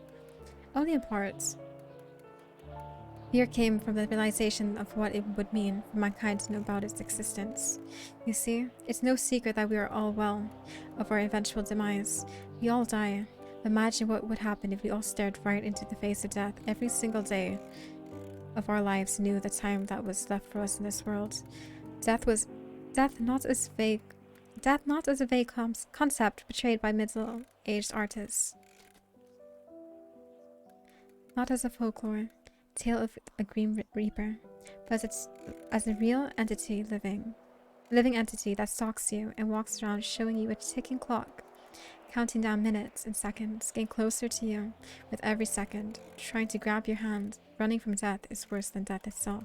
Only in part. Fear came from the realization of what it would mean for mankind to know about its existence. You see, it's no secret that we are all well of our eventual demise. We all die. Imagine what would happen if we all stared right into the face of death every single day of our lives and knew the time that was left for us in this world. Death not as a vague concept portrayed by middle-aged artists. Not as a folklore tale of a Green Reaper, but as a real entity, living entity that stalks you and walks around showing you a ticking clock, counting down minutes and seconds, getting closer to you with every second, trying to grab your hand. Running from death is worse than death itself.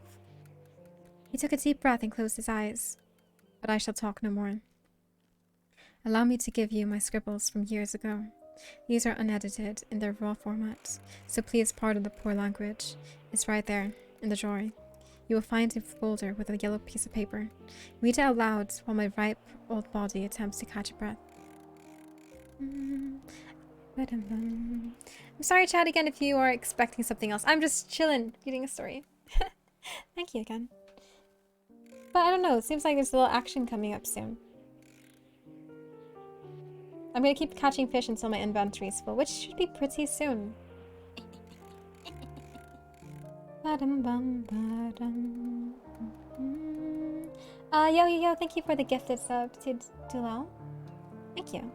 He took a deep breath and closed his eyes. But I shall talk no more. Allow me to give you my scribbles from years ago. These are unedited in their raw format, so please pardon the poor language. It's right there, in the drawer. You will find a folder with a yellow piece of paper. Read it out loud while my ripe old body attempts to catch a breath. I'm sorry, chat again, if you are expecting something else. I'm just chilling, reading a story. Thank you again. But I don't know, it seems like there's a little action coming up soon. I'm gonna keep catching fish until my inventory is full, which should be pretty soon. Yo, thank you for the gifted sub to Dulal. Thank you.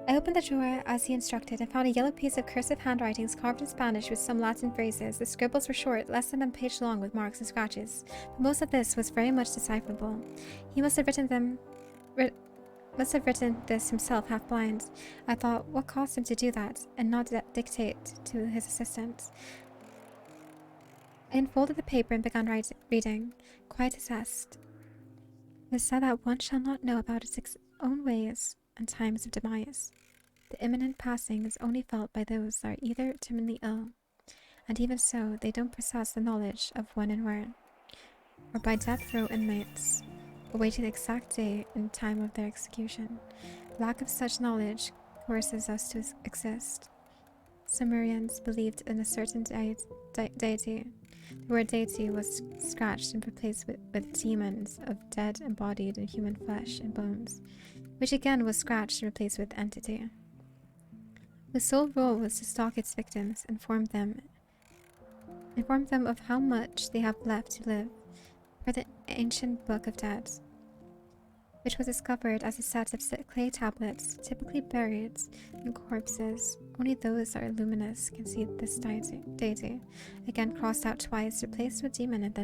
I opened the drawer as he instructed and found a yellow piece of cursive handwritings carved in Spanish with some Latin phrases. The scribbles were short, less than a page long, with marks and scratches, but most of this was very much decipherable. He must have written this himself, half blind. I thought, what caused him to do that, and not dictate to his assistant? I unfolded the paper and began reading. Quietus Est. It is said that one shall not know about its own ways and times of demise. The imminent passing is only felt by those that are either terminally ill, and even so, they don't possess the knowledge of when and where, or by death row inmates, awaiting the exact day and time of their execution. Lack of such knowledge coerces us to exist. Sumerians believed in a certain deity. The word deity was scratched and replaced with demons of dead embodied in human flesh and bones, which again was scratched and replaced with entity. The sole role was to stalk its victims, inform them of how much they have left to live, per the ancient Book of Dead, which was discovered as a set of clay tablets, typically buried in corpses. Only those that are luminous can see this deity. Again crossed out twice, replaced with demon, and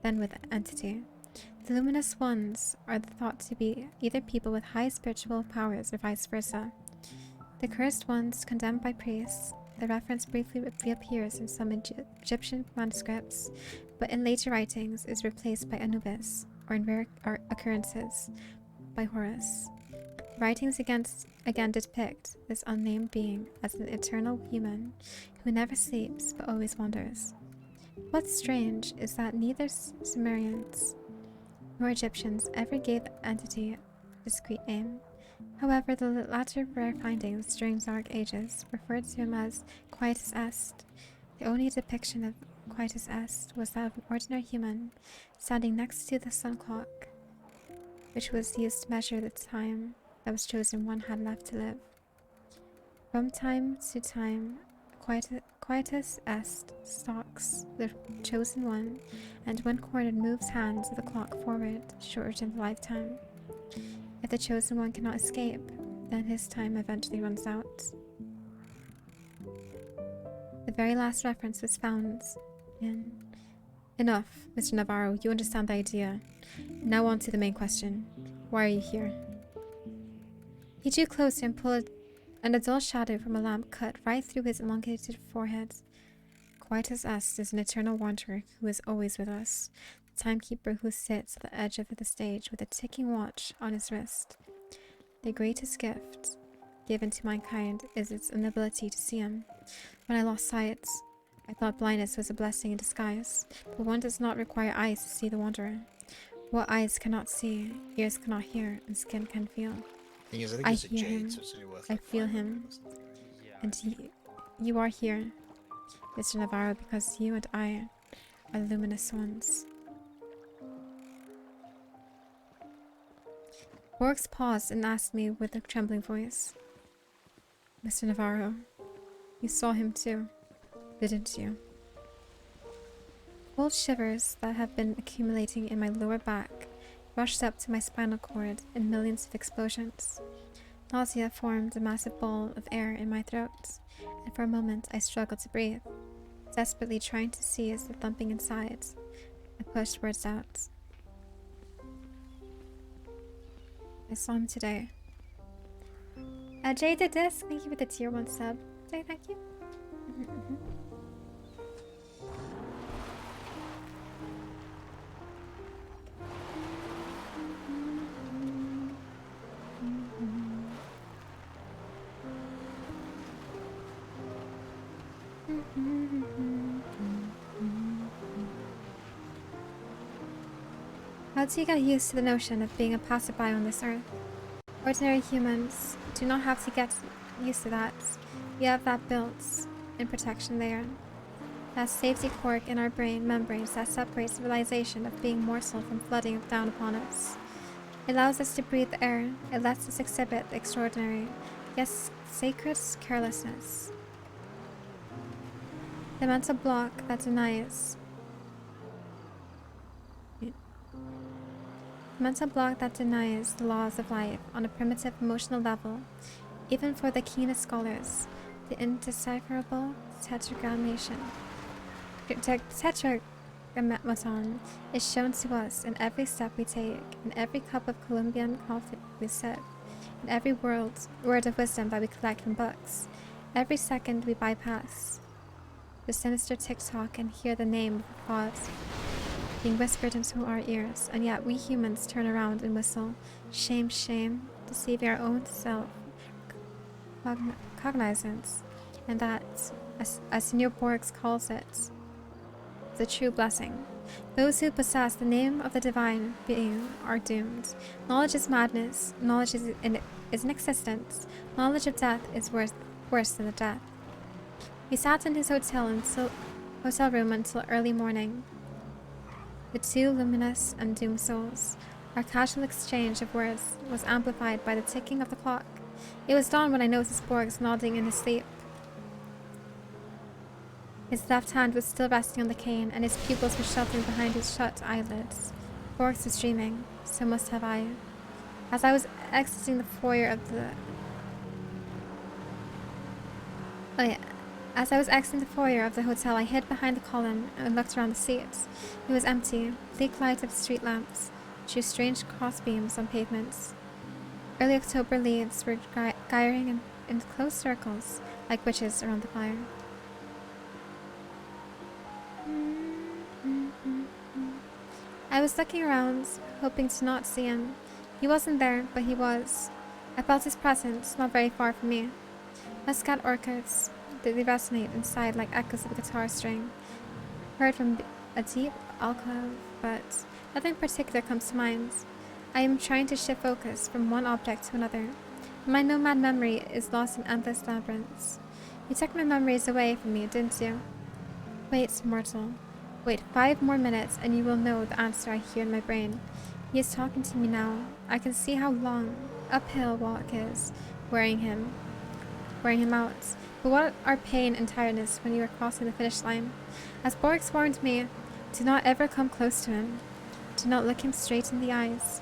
then with entity. The luminous ones are thought to be either people with high spiritual powers or vice versa. The cursed ones, condemned by priests. The reference briefly reappears in some Egyptian manuscripts, but in later writings is replaced by Anubis, or in rare occurrences, by Horus. Writings again depict this unnamed being as an eternal human who never sleeps but always wanders. What's strange is that neither Sumerians nor Egyptians ever gave the entity a discrete name. However, the latter rare findings during Dark Ages referred to him as Quietus Est. The only depiction of Quietus Est was that of an ordinary human standing next to the sun clock, which was used to measure the time that was chosen one had left to live. From time to time, Quietus Est stalks the chosen one, and when cornered moves hands of the clock forward, shorten the lifetime. If the chosen one cannot escape, then his time eventually runs out. The very last reference was found in... Enough, Mr. Navarro, you understand the idea. Now on to the main question. Why are you here? He drew closer and pulled and a dull shadow from a lamp cut right through his elongated forehead. Quietus Est is an eternal wanderer who is always with us, the timekeeper who sits at the edge of the stage with a ticking watch on his wrist. The greatest gift given to mankind is its inability to see him. When I lost sight, I thought blindness was a blessing in disguise, but one does not require eyes to see the wanderer. What eyes cannot see, ears cannot hear, and skin can feel. Thing is, I think I it's a hear jade, him. so it's only worth I like feel 500 him. or something, right? And you are here, Mr. Navarro, because you and I are luminous ones. Borgs paused and asked me with a trembling voice, Mr. Navarro, you saw him too, didn't you? Cold shivers that have been accumulating in my lower back rushed up to my spinal cord in millions of explosions. Nausea formed a massive ball of air in my throat, and for a moment I struggled to breathe, desperately trying to seize the thumping inside. I pushed words out. I saw him today. Jade Disc, thank you for the tier 1 sub. Say thank you. How do you get used to the notion of being a passerby on this earth? Ordinary humans do not have to get used to that. We have that built in protection there. That safety cork in our brain membranes that separates the realization of being morsel from flooding down upon us. It allows us to breathe the air. It lets us exhibit the extraordinary, yes, sacred carelessness. The mental block that denies the laws of life on a primitive emotional level, even for the keenest scholars, the indecipherable tetragrammaton is shown to us in every step we take, in every cup of Colombian coffee we sip, in every word of wisdom that we collect from books, every second we bypass the sinister tick-tock and hear the name of God being whispered into our ears, and yet we humans turn around and whistle, shame, shame, deceiving our own self-cognizance, and that, as Senor Borgs calls it, the true blessing. Those who possess the name of the divine being are doomed. Knowledge is madness. Knowledge is inexistence. Knowledge of death is worse than the death. We sat in his hotel room until early morning. The two luminous and doomed souls. Our casual exchange of words was amplified by the ticking of the clock. It was dawn when I noticed Borgs nodding in his sleep. His left hand was still resting on the cane, and his pupils were sheltering behind his shut eyelids. Borgs was dreaming, so must have I. As I was exiting the foyer of the hotel, I hid behind the column and looked around the seats. It was empty. Bleak light of street lamps drew strange crossbeams on pavements. Early October leaves were gyring in close circles, like witches around the fire. I was looking around, hoping to not see him. He wasn't there, but he was. I felt his presence, not very far from me. Muscat orchids, they resonate inside like echoes of a guitar string, heard from a deep alcove, but nothing particular comes to mind. I am trying to shift focus from one object to another. My nomad memory is lost in endless labyrinths. You took my memories away from me, didn't you? Wait, mortal. Wait 5 more minutes and you will know the answer I hear in my brain. He is talking to me now. I can see how long uphill walk is, wearing him out. But what are pain and tiredness when you are crossing the finish line? As Borgs warned me, do not ever come close to him. Do not look him straight in the eyes.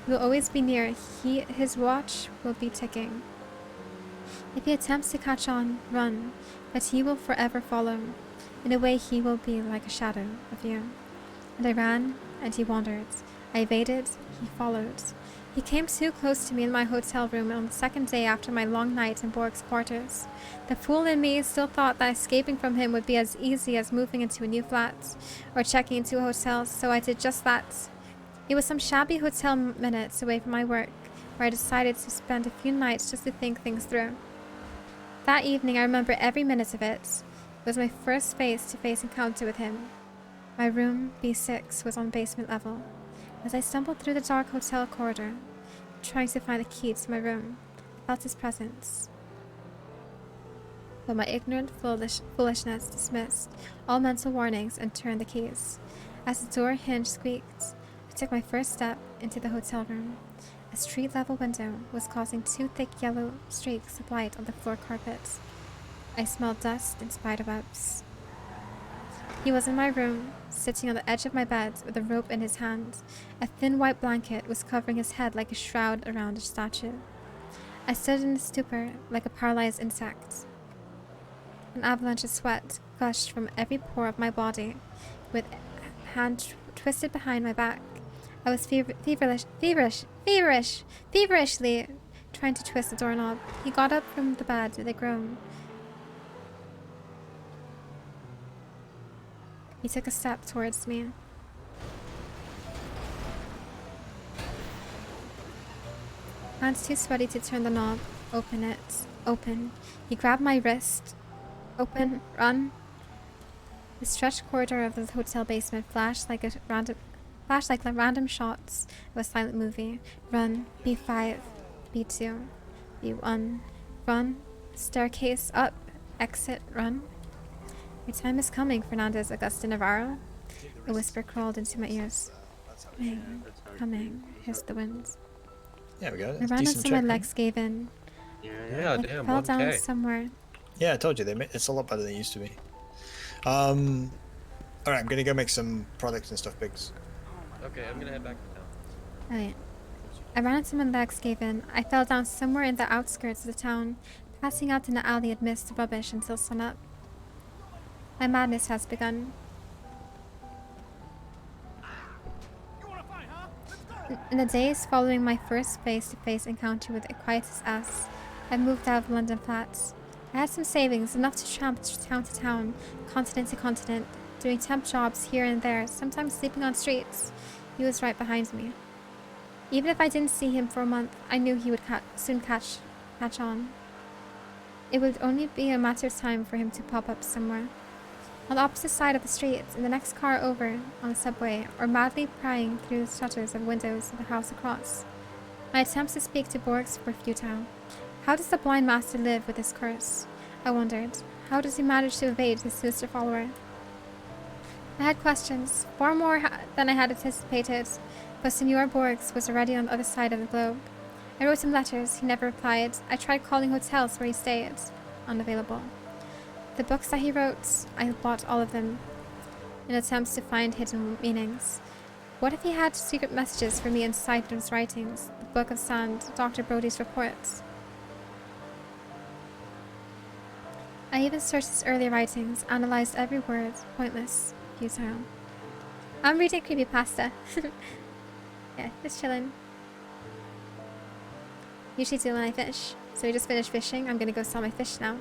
He will always be near. His watch will be ticking. If he attempts to catch on, run, but he will forever follow. In a way, he will be like a shadow of you. And I ran, and he wandered. I evaded, he followed. He came too close to me in my hotel room on the second day after my long night in Borg's quarters. The fool in me still thought that escaping from him would be as easy as moving into a new flat or checking into a hotel, so I did just that. It was some shabby hotel minutes away from my work, where I decided to spend a few nights just to think things through. That evening, I remember every minute of it. It was my first face-to-face encounter with him. My room, B6, was on basement level. As I stumbled through the dark hotel corridor, trying to find the key to my room, I felt his presence. But my ignorant foolishness dismissed all mental warnings and turned the keys. As the door hinge squeaked, I took my first step into the hotel room. A street-level window was causing 2 thick yellow streaks of light on the floor carpet. I smelled dust and spiderwebs. He was in my room, sitting on the edge of my bed with a rope in his hand. A thin white blanket was covering his head like a shroud around a statue. I stood in a stupor like a paralyzed insect. An avalanche of sweat gushed from every pore of my body, with hand twisted behind my back. I was feverishly trying to twist the doorknob. He got up from the bed with a groan. He took a step towards me. Hands too sweaty to turn the knob. Open it. Open. He grabbed my wrist. Open. Run. The stretched corridor of the hotel basement flashed like random shots of a silent movie. Run. B5. B2. B1. Run. Staircase up. Exit. Run. Your time is coming, Fernandez Augusta Navarro. A whisper crawled into my ears. Coming, hissed the winds. Yeah, we got it. I ran until my legs gave in. Yeah, I damn, fell down 1K. somewhere. Yeah, I told you, it's a lot better than it used to be. Alright, I'm gonna go make some products and stuff, Biggs. Okay, I'm gonna head back to town. Alright. I ran until my legs gave in. I fell down somewhere in the outskirts of the town, passing out in the alley amidst the rubbish until sunup. My madness has begun. In the days following my first face-to-face encounter with Aquitas S, I moved out of London flats. I had some savings, enough to tramp town to town, continent to continent, doing temp jobs here and there, sometimes sleeping on streets. He was right behind me. Even if I didn't see him for a month, I knew he would soon catch on. It would only be a matter of time for him to pop up somewhere. On the opposite side of the street, in the next car over on the subway, or madly prying through the shutters of windows of the house across. My attempts to speak to Borgs were futile. How does the blind master live with this curse? I wondered. How does he manage to evade his sinister follower? I had questions, far more than I had anticipated, but Senor Borgs was already on the other side of the globe. I wrote him letters, he never replied. I tried calling hotels where he stayed. Unavailable. The books that he wrote, I bought all of them, in attempts to find hidden meanings. What if he had secret messages for me inside his writings, the Book of Sand, Dr. Brody's reports? I even searched his early writings, analyzed every word, pointless, futile. I'm reading creepypasta. Yeah, just chilling. Usually do when I fish. So we just finished fishing. I'm gonna go sell my fish now.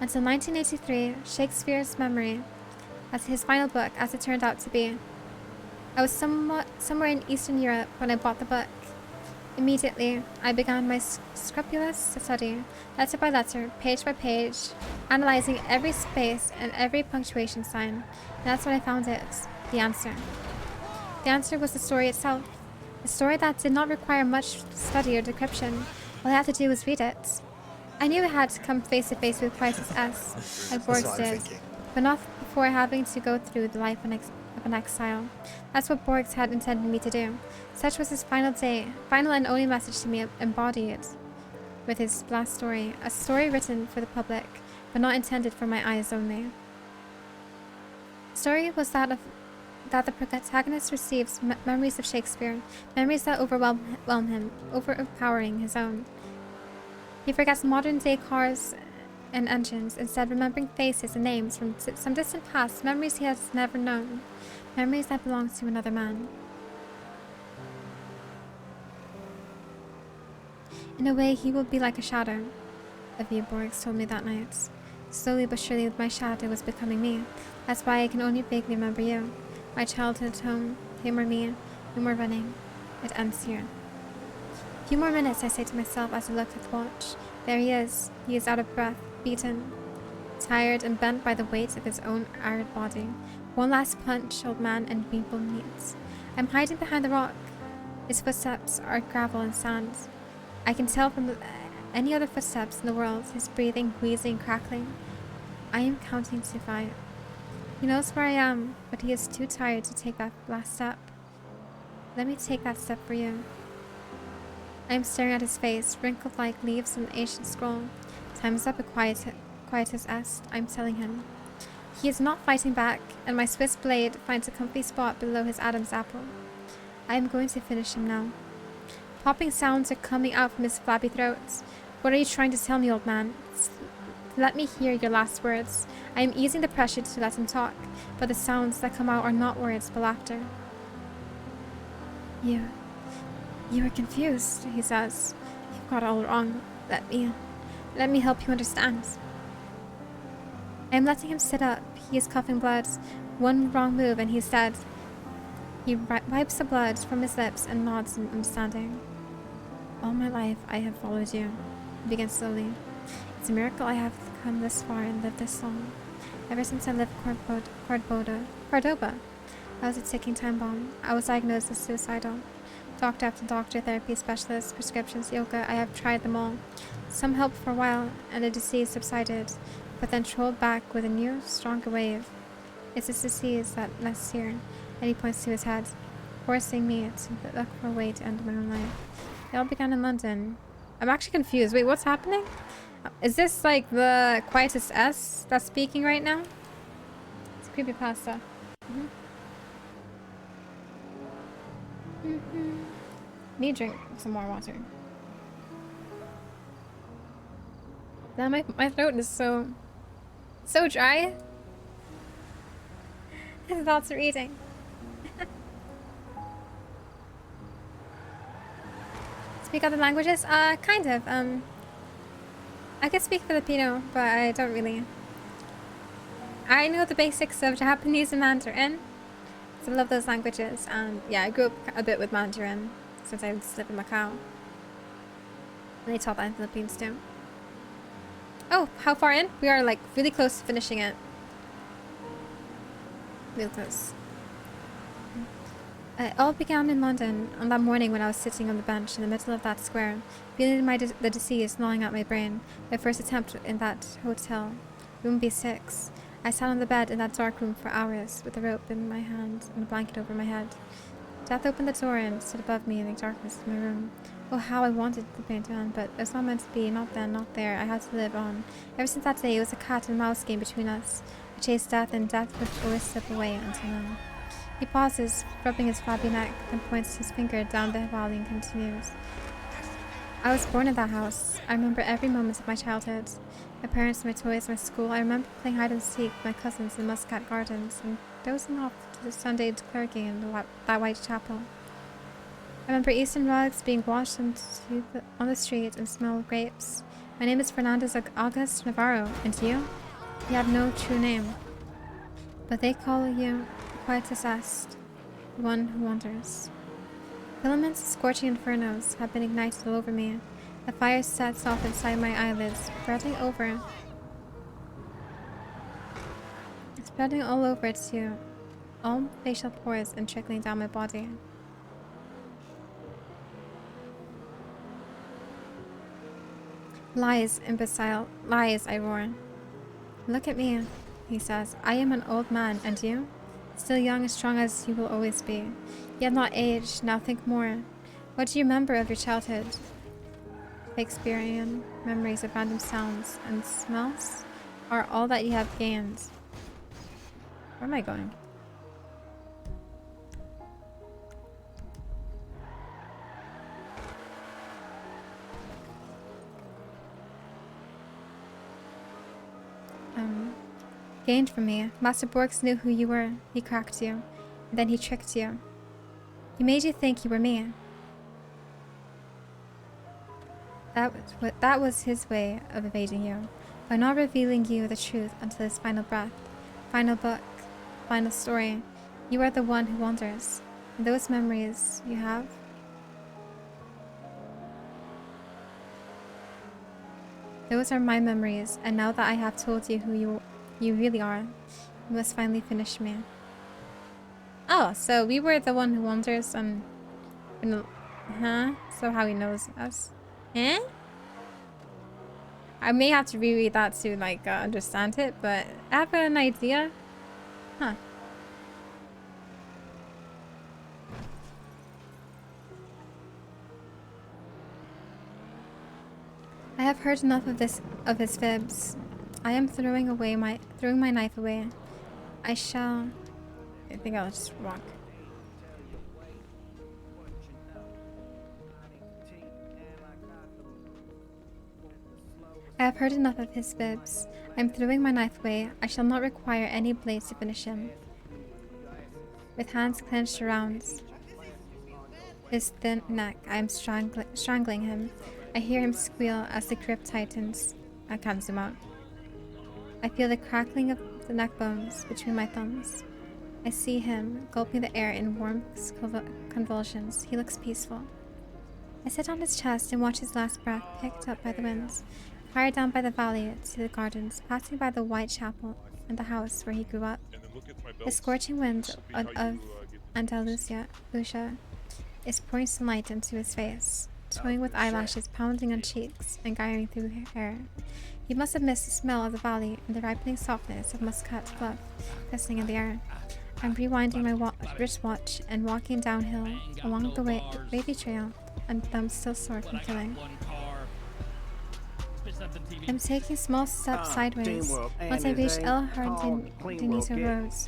Until 1983, Shakespeare's Memory, as his final book, as it turned out to be. I was somewhere in Eastern Europe when I bought the book. Immediately, I began my scrupulous study, letter by letter, page by page, analyzing every space and every punctuation sign. And that's when I found it, the answer. The answer was the story itself. A story that did not require much study or decryption. All I had to do was read it. I knew I had to come face to face with Quietus S, like Borgs did, but not before having to go through the life of an exile. That's what Borgs had intended me to do. Such was his final and only message to me, embodied with his last story, a story written for the public, but not intended for my eyes only. The story was that the protagonist receives memories of Shakespeare, memories that overwhelm him, overpowering his own. He forgets modern-day cars and engines, instead remembering faces and names from some distant past, memories he has never known, memories that belong to another man. In a way, he will be like a shadow of you, Borgs told me that night. Slowly but surely, my shadow was becoming me. That's why I can only vaguely remember you. My childhood home, him or me, no more running. It ends here. A few more minutes, I say to myself as I look at the watch. There he is. He is out of breath, beaten, tired, and bent by the weight of his own arid body. One last punch, old man, and we will meet. I'm hiding behind the rock. His footsteps are gravel and sand. I can tell from any other footsteps in the world, his breathing, wheezing, crackling. I am counting to 5. He knows where I am, but he is too tired to take that last step. Let me take that step for you. I am staring at his face, wrinkled like leaves on an ancient scroll. Time is up, quietus est, I'm telling him. He is not fighting back, and my Swiss blade finds a comfy spot below his Adam's apple. I am going to finish him now. Popping sounds are coming out from his flabby throat. What are you trying to tell me, old man? Let me hear your last words. I am easing the pressure to let him talk, but the sounds that come out are not words, but laughter. You are confused, he says. You've got it all wrong. Let me help you understand. I am letting him sit up. He is coughing blood. One wrong move and he's dead. He wipes the blood from his lips and nods in understanding. All my life I have followed you. He begins slowly. It's a miracle I have come this far and lived this long. Ever since I left Cordoba, I was a ticking time bomb. I was diagnosed as suicidal. Doctor after doctor, therapy specialist, prescriptions, yoga, I have tried them all. Some helped for a while, and the disease subsided, but then trolled back with a new, stronger wave. It's this disease that nests here, and he points to his head, forcing me to look for a way to end my own life. It all began in London. I'm actually confused. Wait, what's happening? Is this like the Quietus S that's speaking right now? It's creepypasta. Need to drink some more water. Now my throat is so dry. His thoughts are eating. Speak other languages? Kind of. I can speak Filipino, but I don't really. I know the basics of Japanese and Mandarin. So I love those languages. And yeah, I grew up a bit with Mandarin since I used to live in Macau. And they taught that in the Philippines too. Oh, how far in? We are like really close to finishing it. Lucas. It all began in London on that morning when I was sitting on the bench in the middle of that square, feeling the disease gnawing at my brain. My first attempt in that hotel, room B6. I sat on the bed in that dark room for hours, with a rope in my hand and a blanket over my head. Death opened the door and stood above me in the darkness of my room. Oh, how I wanted the pain to end, but it was not meant to be. Not then, not there. I had to live on. Ever since that day, it was a cat and mouse game between us. I chased death, and death would always slip away until now. He pauses, rubbing his flabby neck, then points his finger down the valley and continues. I was born in that house. I remember every moment of my childhood. My parents, my toys, my school. I remember playing hide and seek with my cousins in Muscat Gardens and dozing off to the Sunday clerking in that white chapel. I remember Eastern rugs being washed on the street and smell of grapes. My name is Fernandez August Navarro, and you? You have no true name. But they call you Quietus Est, the one who wanders. Filaments of scorching infernos have been ignited all over me. A fire sets off inside my eyelids, spreading all over to all facial pores and trickling down my body. Lies, imbecile, lies, I roar. Look at me, he says. I am an old man, and you? Still young and strong as you will always be. You have not aged, now think more. What do you remember of your childhood? Shakespearean memories of random sounds and smells are all that you have gained. Where am I going? Gained from me. Master Borks knew who you were. He cracked you. And then he tricked you. He made you think you were me. That was his way of evading you. By not revealing you the truth until his final breath. Final book. Final story. You are the one who wanders. And those memories you have. Those are my memories, and now that I have told you who you really are, you must finally finish me. Oh, so we were the one who wanders and... Huh? So how he knows us. Eh? I may have to reread that to, like, understand it, but I have an idea. Huh. I have heard enough of his fibs. I am throwing my knife away. I think I'll just walk. I have heard enough of his fibs. I am throwing my knife away. I shall not require any blades to finish him. With hands clenched around his thin neck, I am strangling him. I hear him squeal as the grip tightens. I can't zoom out. I feel the crackling of the neck bones between my thumbs. I see him gulping the air in warm convulsions. He looks peaceful. I sit on his chest and watch his last breath picked up by the winds, fire down by the valley to the gardens, passing by the white chapel and the house where he grew up. The scorching wind of Andalusia is pouring sunlight into his face, toying with eyelashes pounding on cheeks and gyring through hair. He must have missed the smell of the valley and the ripening softness of Muscat bluff glistening in the air. I'm rewinding my wristwatch and walking downhill along the wavy trail, and thumbs still sore from killing. I'm taking small steps sideways. Once I reach El Jardinito Roads,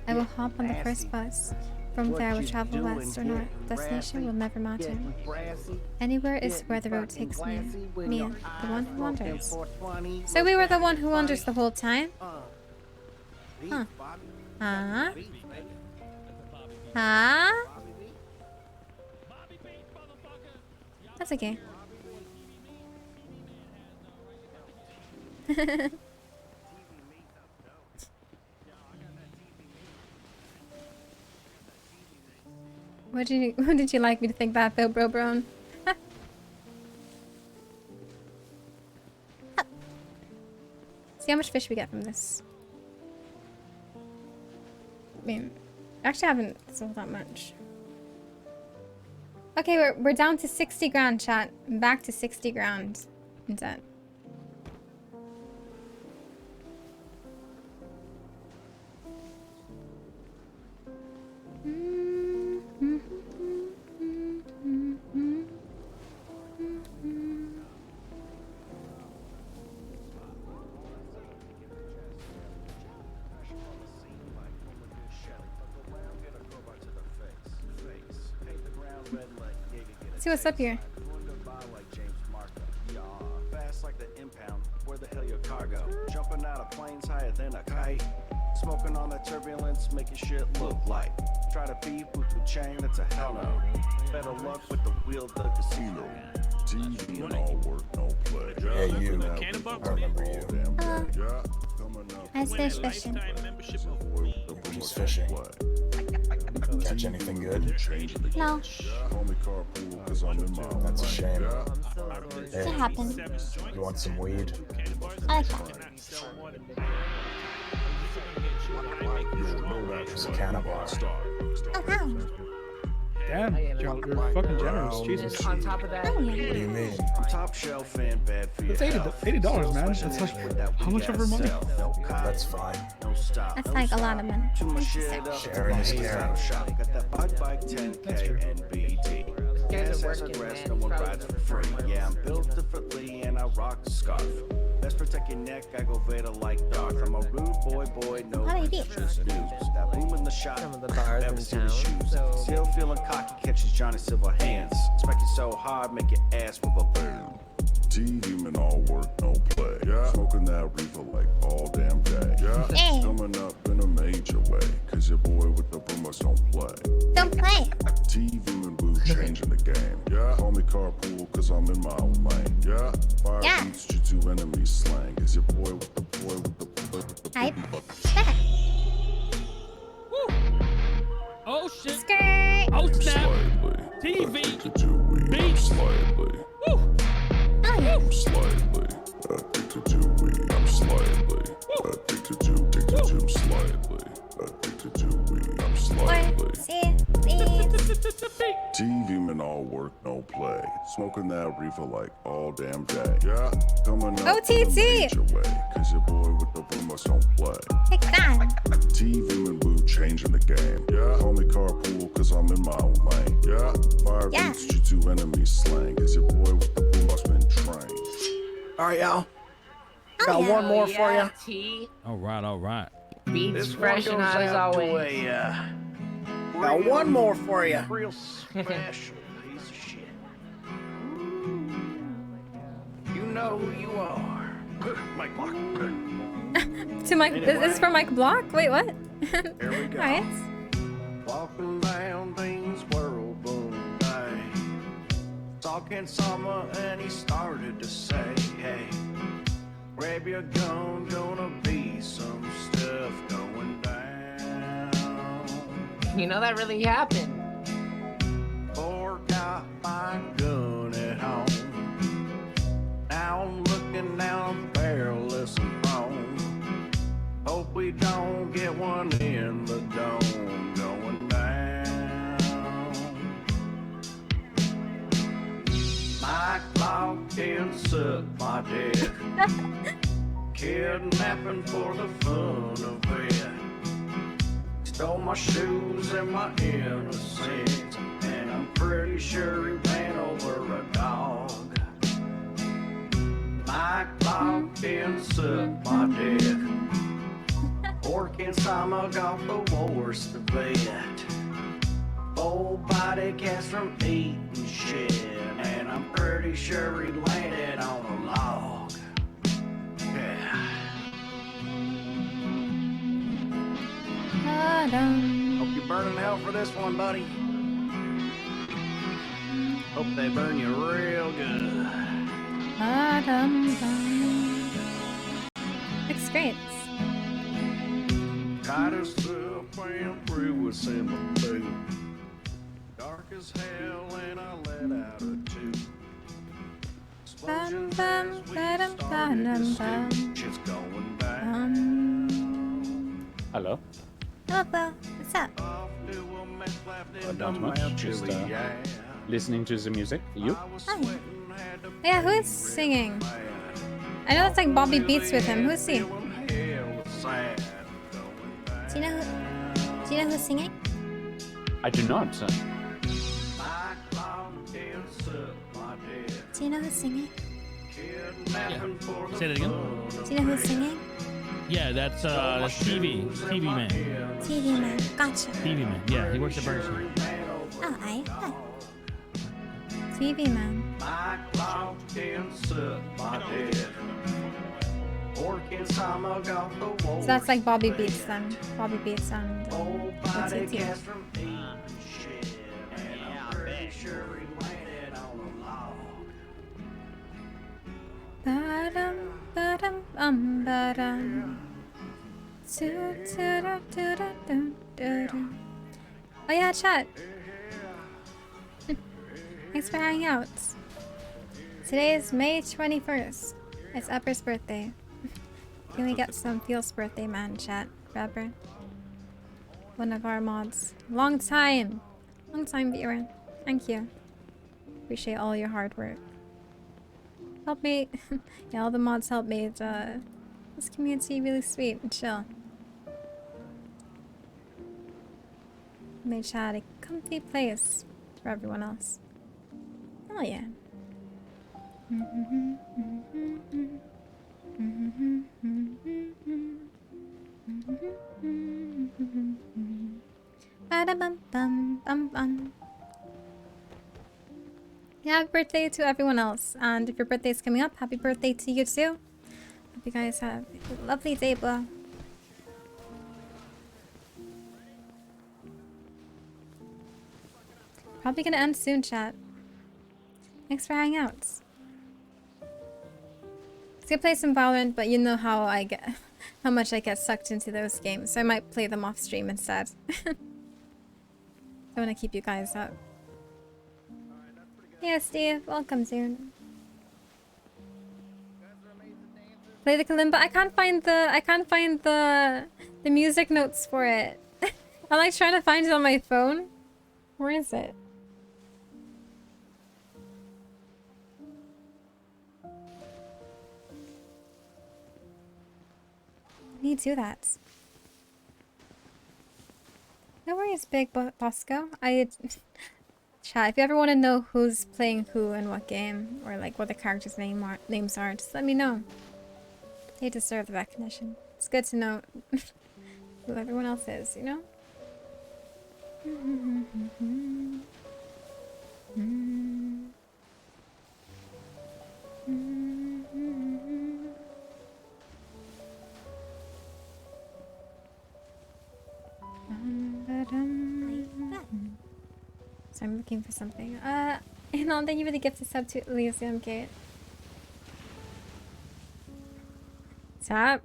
I will hop on the first bus. From there I will travel west or north. Destination will never matter. Anywhere is where the road takes me. Me, the one who wanders. So we were the one who wanders the whole time? Huh. Huh? Huh? That's okay. What did you like me to think that though, bro brown? See how much fish we get from this. mean, actually I haven't sold that much. Okay, we're down to 60 grand, chat. Back to 60 grand in debt. See what's up here. Fast like the impound. Where the hell your cargo? Jumping out of planes higher than a kite. Smoking on that turbulence, making shit look like. Try to beef with the chain, that's a hell no. Better luck with the wheel of the casino. TV and all work, no play. Hey, you. I remember you. Nice fish fishing. Who's fishing? Catch anything good? No. That's a shame. It happened. You want some weed? I like that. There's a can of water. Oh, wow. Damn, you're fucking generous. Jesus. On top of that, Oh, yeah. What do you mean? Top shelf and bad for your It's $80, man. That's like, how much of our money? That's fine. That's like a lot of money. Thank you, sir. Sharing is caring. Got that bike 10K and BT. Guys are Gas working, grass, man. no one rides for free. Yeah, I'm built differently and I rock the scarf. Best protect your neck, I go Vader like Darth. I'm a rude boy, no How do you beat? just news. That boom in the shot, Some of the bars never in see the town, shoes. so- Still feeling cocky, catches Johnny Silver hands. Smack you so hard, make your ass with a boom. TV man, all work, no play. Yeah, smoking that reefer like all damn day. Yeah, Hey. coming up in a major way. Cause your boy with the boomers don't play. Don't play. TV and blue changing the game. Yeah, call me carpool cause I'm in my own lane. Yeah, fire Yeah. beats you two enemies slang. Is your boy with the boy with the boy with the Hype. Oh shit. Skirt. Oh snap. slightly. TV. Addicted to weed. Beat. Slightly. Woo. Oh, yeah. I'm slightly addicted to weed. I'm slightly addicted to slightly addicted to weed. I'm slightly. Or, see, please. TV man, all work, no play. Smoking that reefer like all damn day. Yeah, coming up OTT. in a major way. Cause your boy with the boomers don't play. Pick that. TV and blue changing the game. Yeah, call me carpool cause I'm in my own lane. Yeah, fire Yeah. beats you two enemies slang. Cause your boy with the boomers been trained. Alright, y'all. Oh, Got yeah. one more for you. T. All right. Beats fresh and hot as always. Got one more for you. Real special piece of shit. You know who you are. Mike Block. To Mike. This is for Mike Block? Wait, what? Here we go. Alright. Walking down Dean's World one day. Talking summer and he started to say, hey, grab your gun, gonna be some stuff going down. You know that really happened. Forgot my gun at home. Now I'm looking, now I'm barrelless and prone. Hope we don't get one in the dome going down. My clock can suck my dick. Kidnapping for the fun of it. Stole my shoes and my innocence, and I'm pretty sure he ran over a dog. My clock can suck my dick. Pork and Sama got the worst of it. Full body cast from eating shit, and I'm pretty sure he landed on a log. Yeah. Hope you burn in hell for this one, buddy. Hope they burn you real good. Looks great. Tied us up and threw us in the boot. Dark as hell and I let out a toot. Explosions as we started to scoot. Shit's going down. Hello? Hello, Bo. It's What's up? Not much. Just listening to the music. You? Hi. Yeah, who is singing? I know that's like Bobby Beats with him. Who's he? Do you know who's singing? I do not. Do you know who's singing? Yeah. Say that again. Do you know who's singing? Yeah, that's TV Man. TV Man. Gotcha. TV Man. Yeah, he works at Burger King. Oh, hi. TV Man. So that's like Bobby Beats then. Bobby Beats and TT. Ba-dum, ba-dum, ba-dum. Oh yeah, chat. Thanks for hanging out. Today is May 21st. It's Upper's birthday. Can we get some Feels birthday man chat, Rapper? One of our mods. Long time viewer. Thank you. Appreciate all your hard work. Help me. Yeah, all the mods help made this community really sweet and chill. Made chat a comfy place for everyone else. Hell yeah. Ba-da-bum-bum-bum-bum. Yeah, happy birthday to everyone else. And if your birthday is coming up, happy birthday to you too. Hope you guys have a lovely day, bro. Probably gonna end soon, chat. Thanks for hanging out. Let's go play some Valorant, but you know how I get, how much I get sucked into those games, so I might play them off stream instead. Don't want to keep you guys up. Yeah, Steve, welcome soon. Play the kalimba. I can't find the music notes for it. I'm like trying to find it on my phone. Where is it? I need to do that. No worries, Big Bosco. Chat, if you ever want to know who's playing who and what game, or like what the characters' names are, just let me know. They deserve the recognition. It's good to know who everyone else is, you know? So I'm looking for something. And thank you for the gift of sub to Elysium Gate. Stop.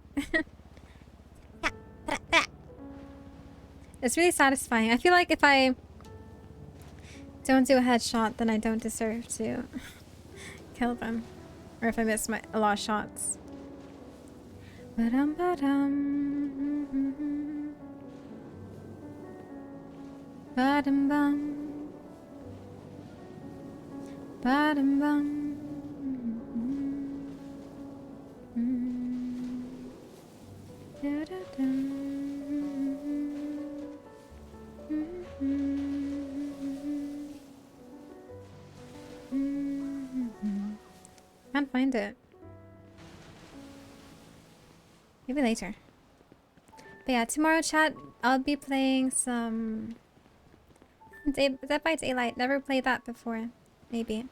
It's really satisfying. I feel like if I don't do a headshot, then I don't deserve to kill them. Or if I miss a lot of shots. Ba-dum, ba-dum. Ba-dum, bum. Ba-dum, bum. Can't find it. Maybe later. But yeah, tomorrow chat, I'll be playing some Dead by Daylight. Never played that before. Maybe.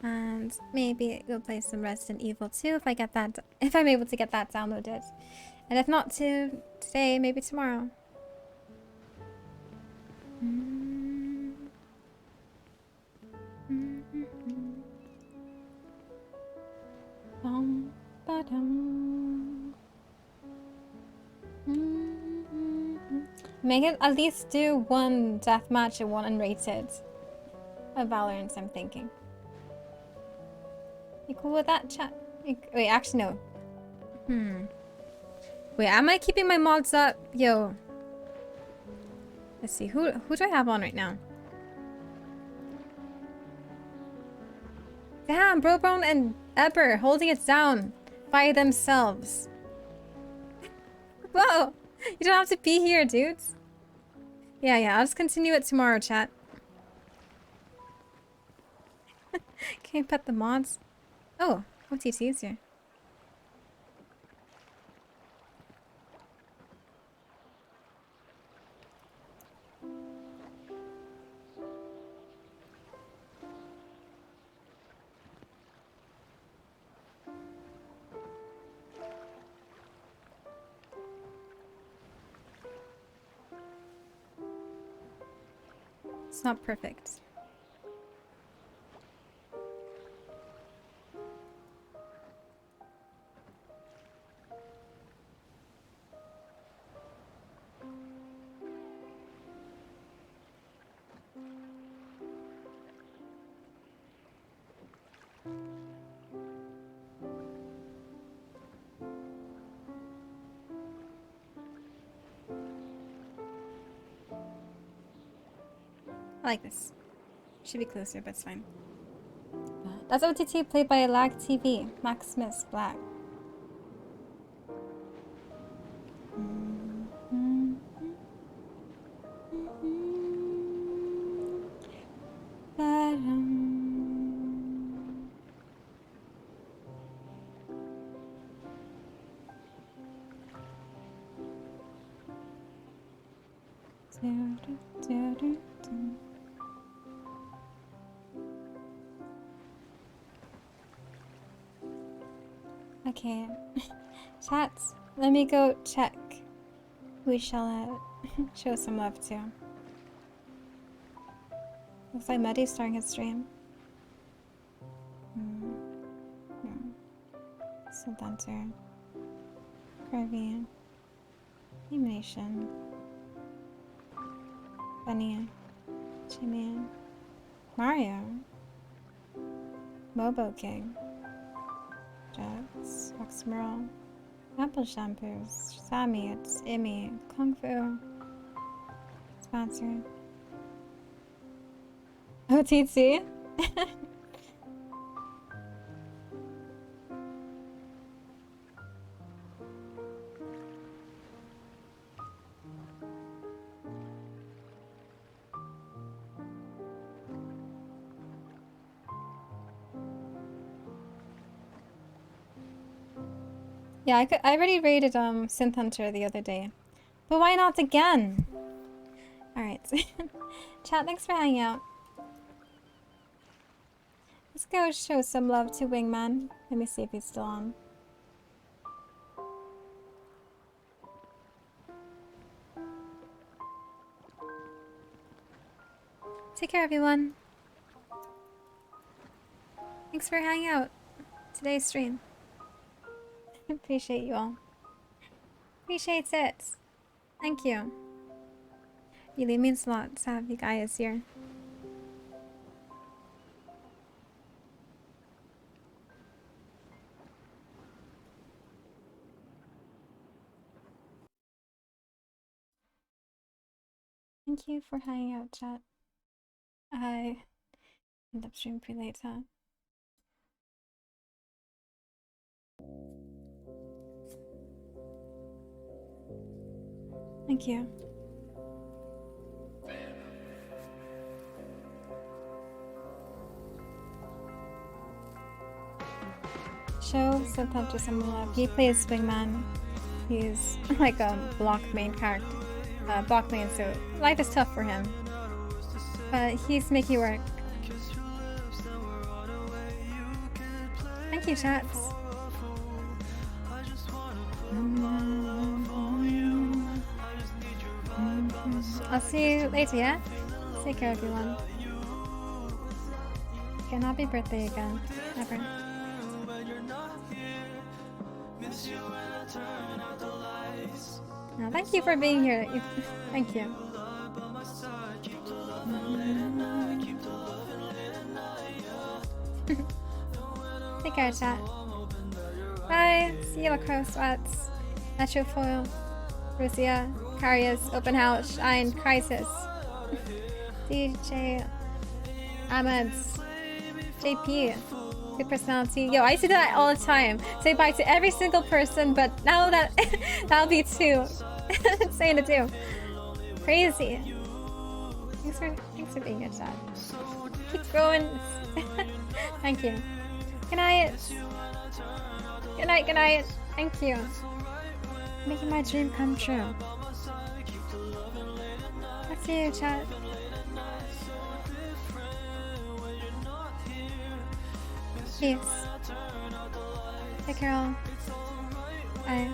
And maybe we'll play some Resident Evil 2 if I get that, if I'm able to get that downloaded. And if not today, maybe tomorrow. Make it at least do one deathmatch and one unrated of Valorant, I'm thinking. You cool with that, chat? Wait, actually no. Wait, am I keeping my mods up? Yo. Let's see, who do I have on right now? Damn, Brobone and Eber holding it down by themselves. Whoa! You don't have to be here, dudes. Yeah, I'll just continue it tomorrow, chat. Can you pet the mods? Oh, OTT is here. It's not perfect. I like this. Should be closer, but it's fine. That's OTT played by Lag TV. Maximus Black. Okay, chats, let me go check. We shall show some love to. Looks like Muddy's starting his stream. Sundancer. Curvy. Animation. Bunny. Jimmy. Mario. Mobo King. Jax. Oxmerl. Apple Shampoos. Sammy. It's Immy. Kung Fu. Sponsored. OTT? Yeah, I already rated Synth Hunter the other day. But why not again? Alright. Chat, thanks for hanging out. Let's go show some love to Wingman. Let me see if he's still on. Take care, everyone. Thanks for hanging out today's stream. Appreciate you all. Appreciate it. Thank you. Really means a lot to have you guys here. Thank you for hanging out, chat. I end up streaming pretty late, huh? Thank you. Show Synth Hunter some love. He plays Wingman. He's like a block main character. Block main, so life is tough for him. But he's making it work. Thank you, chats. I'll see you later, yeah? Take care, everyone. Okay, happy birthday again. Ever. No, thank you for being here. Thank you. Take care, chat. Bye. See you, Lacrosse Sweats. Metro Foil. Rosia. Carius, Open House, Shine, Crisis, DJ, Ahmed, JP, good personality. Yo, I used to do that all the time. Say bye to every single person, but now that that'll be too insane to do. Crazy. Thanks for being here, chat. Keep growing. Thank you. Good night. Good night, good night. Thank you. Making my dream come true. I'll see you, chat. Peace. Take care all. Bye.